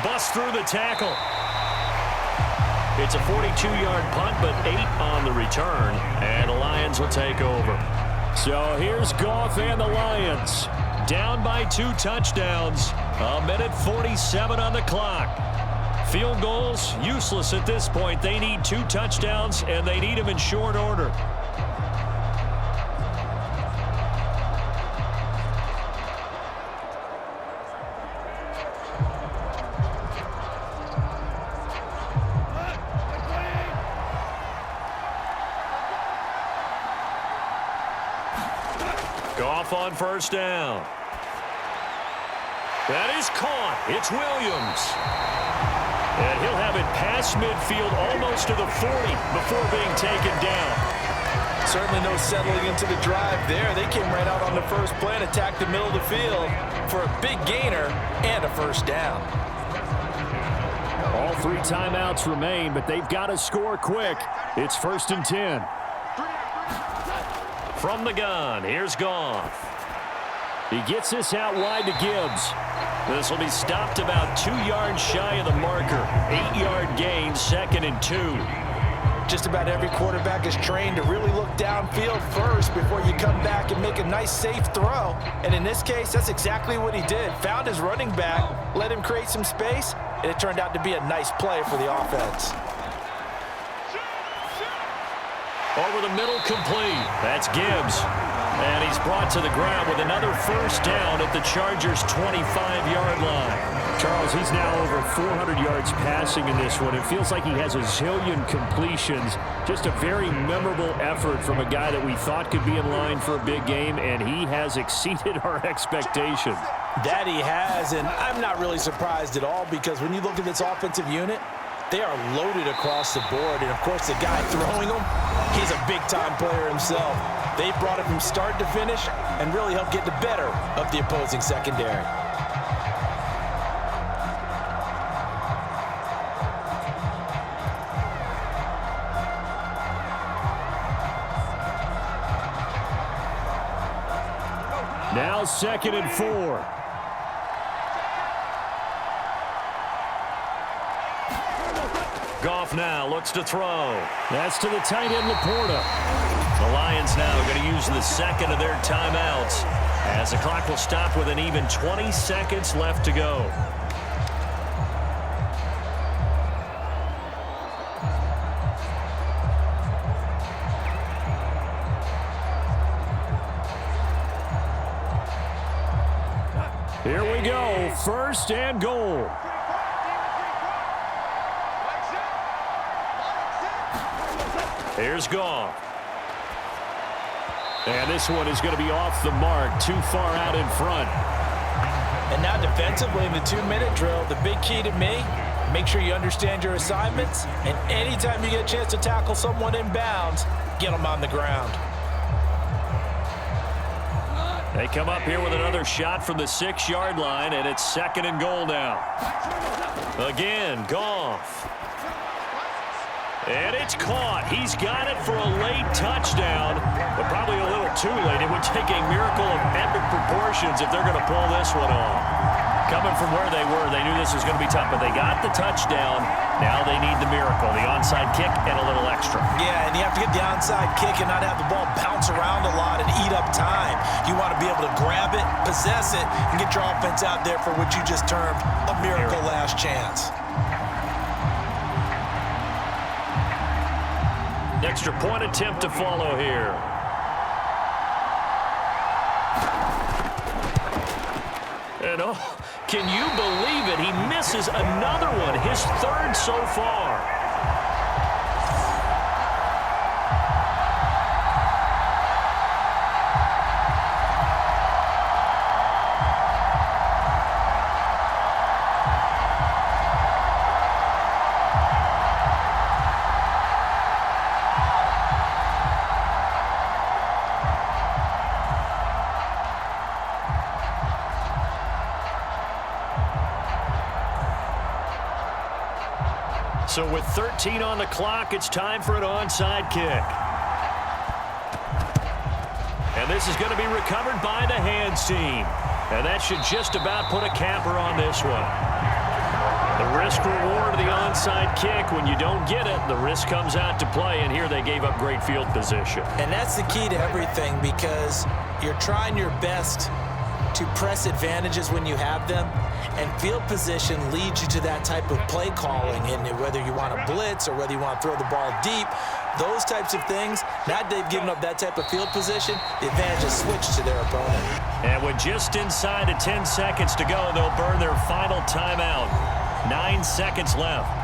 Bust through the tackle. It's a 42-yard punt, but 8 on the return, and the Lions will take over. So here's Goff and the Lions. Down by 2 touchdowns. 1:47 on the clock. Field goals, useless at this point. They need 2 touchdowns, and they need them in short order. Goff on first down. That is caught. It's Williams. And he'll have it past midfield almost to the 40 before being taken down. Certainly no settling into the drive there. They came right out on the first play and attacked the middle of the field for a big gainer and a first down. All 3 timeouts remain, but they've got to score quick. It's 1st and 10. From the gun, here's Goff. He gets this out wide to Gibbs. This will be stopped about 2 yards shy of the marker. 8-yard gain, 2nd and 2. Just about every quarterback is trained to really look downfield first before you come back and make a nice, safe throw. And in this case, that's exactly what he did. Found his running back, let him create some space, and it turned out to be a nice play for the offense. Over the middle, complete. That's Gibbs. And he's brought to the ground with another first down at the Chargers' 25-yard line. Charles, he's now over 400 yards passing in this one. It feels like he has a zillion completions. Just a very memorable effort from a guy that we thought could be in line for a big game, and he has exceeded our expectation. That he has, and I'm not really surprised at all because when you look at this offensive unit, they are loaded across the board. And, of course, the guy throwing them, he's a big-time player himself. They brought it from start to finish and really helped get the better of the opposing secondary. Now 2nd and 4. Goff now looks to throw. That's to the tight end, Laporta. The Lions now going to use the second of their timeouts as the clock will stop with an even 20 seconds left to go. Here we go, 1st and goal. Here's Goff. And this one is going to be off the mark, too far out in front. And now defensively in the 2-minute drill, the big key to me, make sure you understand your assignments, and anytime you get a chance to tackle someone in bounds, get them on the ground. They come up here with another shot from the 6-yard line, and it's 2nd and goal now. Again, Goff. And it's caught. He's got it for a late touchdown, but probably a little too late. It would take a miracle of epic proportions if they're going to pull this one off. Coming from where they were, they knew this was going to be tough, but they got the touchdown. Now they need the miracle, the onside kick and a little extra. Yeah, and you have to get the onside kick and not have the ball bounce around a lot and eat up time. You want to be able to grab it, possess it, and get your offense out there for what you just termed a miracle last chance. Extra point attempt to follow here. And oh, can you believe it? He misses another one, his 3rd so far. So with 13 on the clock, it's time for an onside kick. And this is going to be recovered by the hands team. And that should just about put a capper on this one. The risk reward of the onside kick, when you don't get it, the risk comes out to play, and here they gave up great field position. And that's the key to everything, because you're trying your best to press advantages when you have them, and field position leads you to that type of play calling, and whether you want to blitz or whether you want to throw the ball deep, those types of things. Now they've given up that type of field position, the advantage is switched to their opponent. And with just inside of 10 seconds to go, they'll burn their final timeout. 9 seconds left.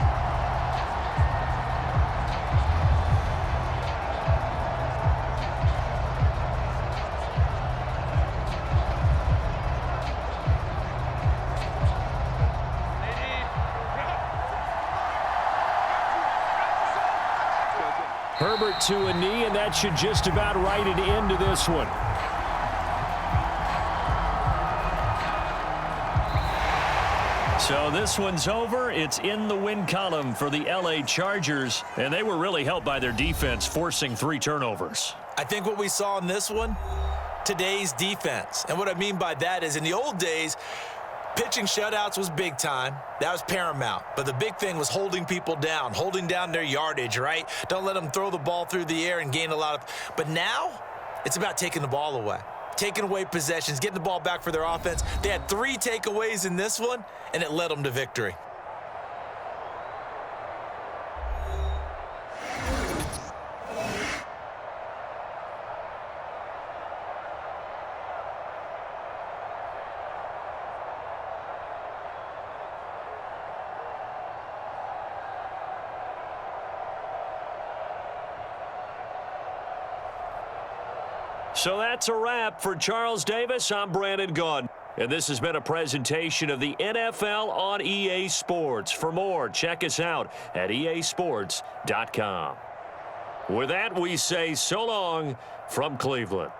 Herbert to a knee, and that should just about write it into this one. So this one's over. It's in the win column for the LA Chargers, and they were really helped by their defense, forcing 3 turnovers. I think what we saw in this one, today's defense. And what I mean by that is, in the old days, pitching shutouts was big time. That was paramount. But the big thing was holding people down, holding down their yardage, right? Don't let them throw the ball through the air and gain a lot of... But now, it's about taking the ball away. Taking away possessions, getting the ball back for their offense. They had 3 takeaways in this one, and it led them to victory. So that's a wrap for Charles Davis. I'm Brandon Gaudin. And this has been a presentation of the NFL on EA Sports. For more, check us out at easports.com. With that, we say so long from Cleveland.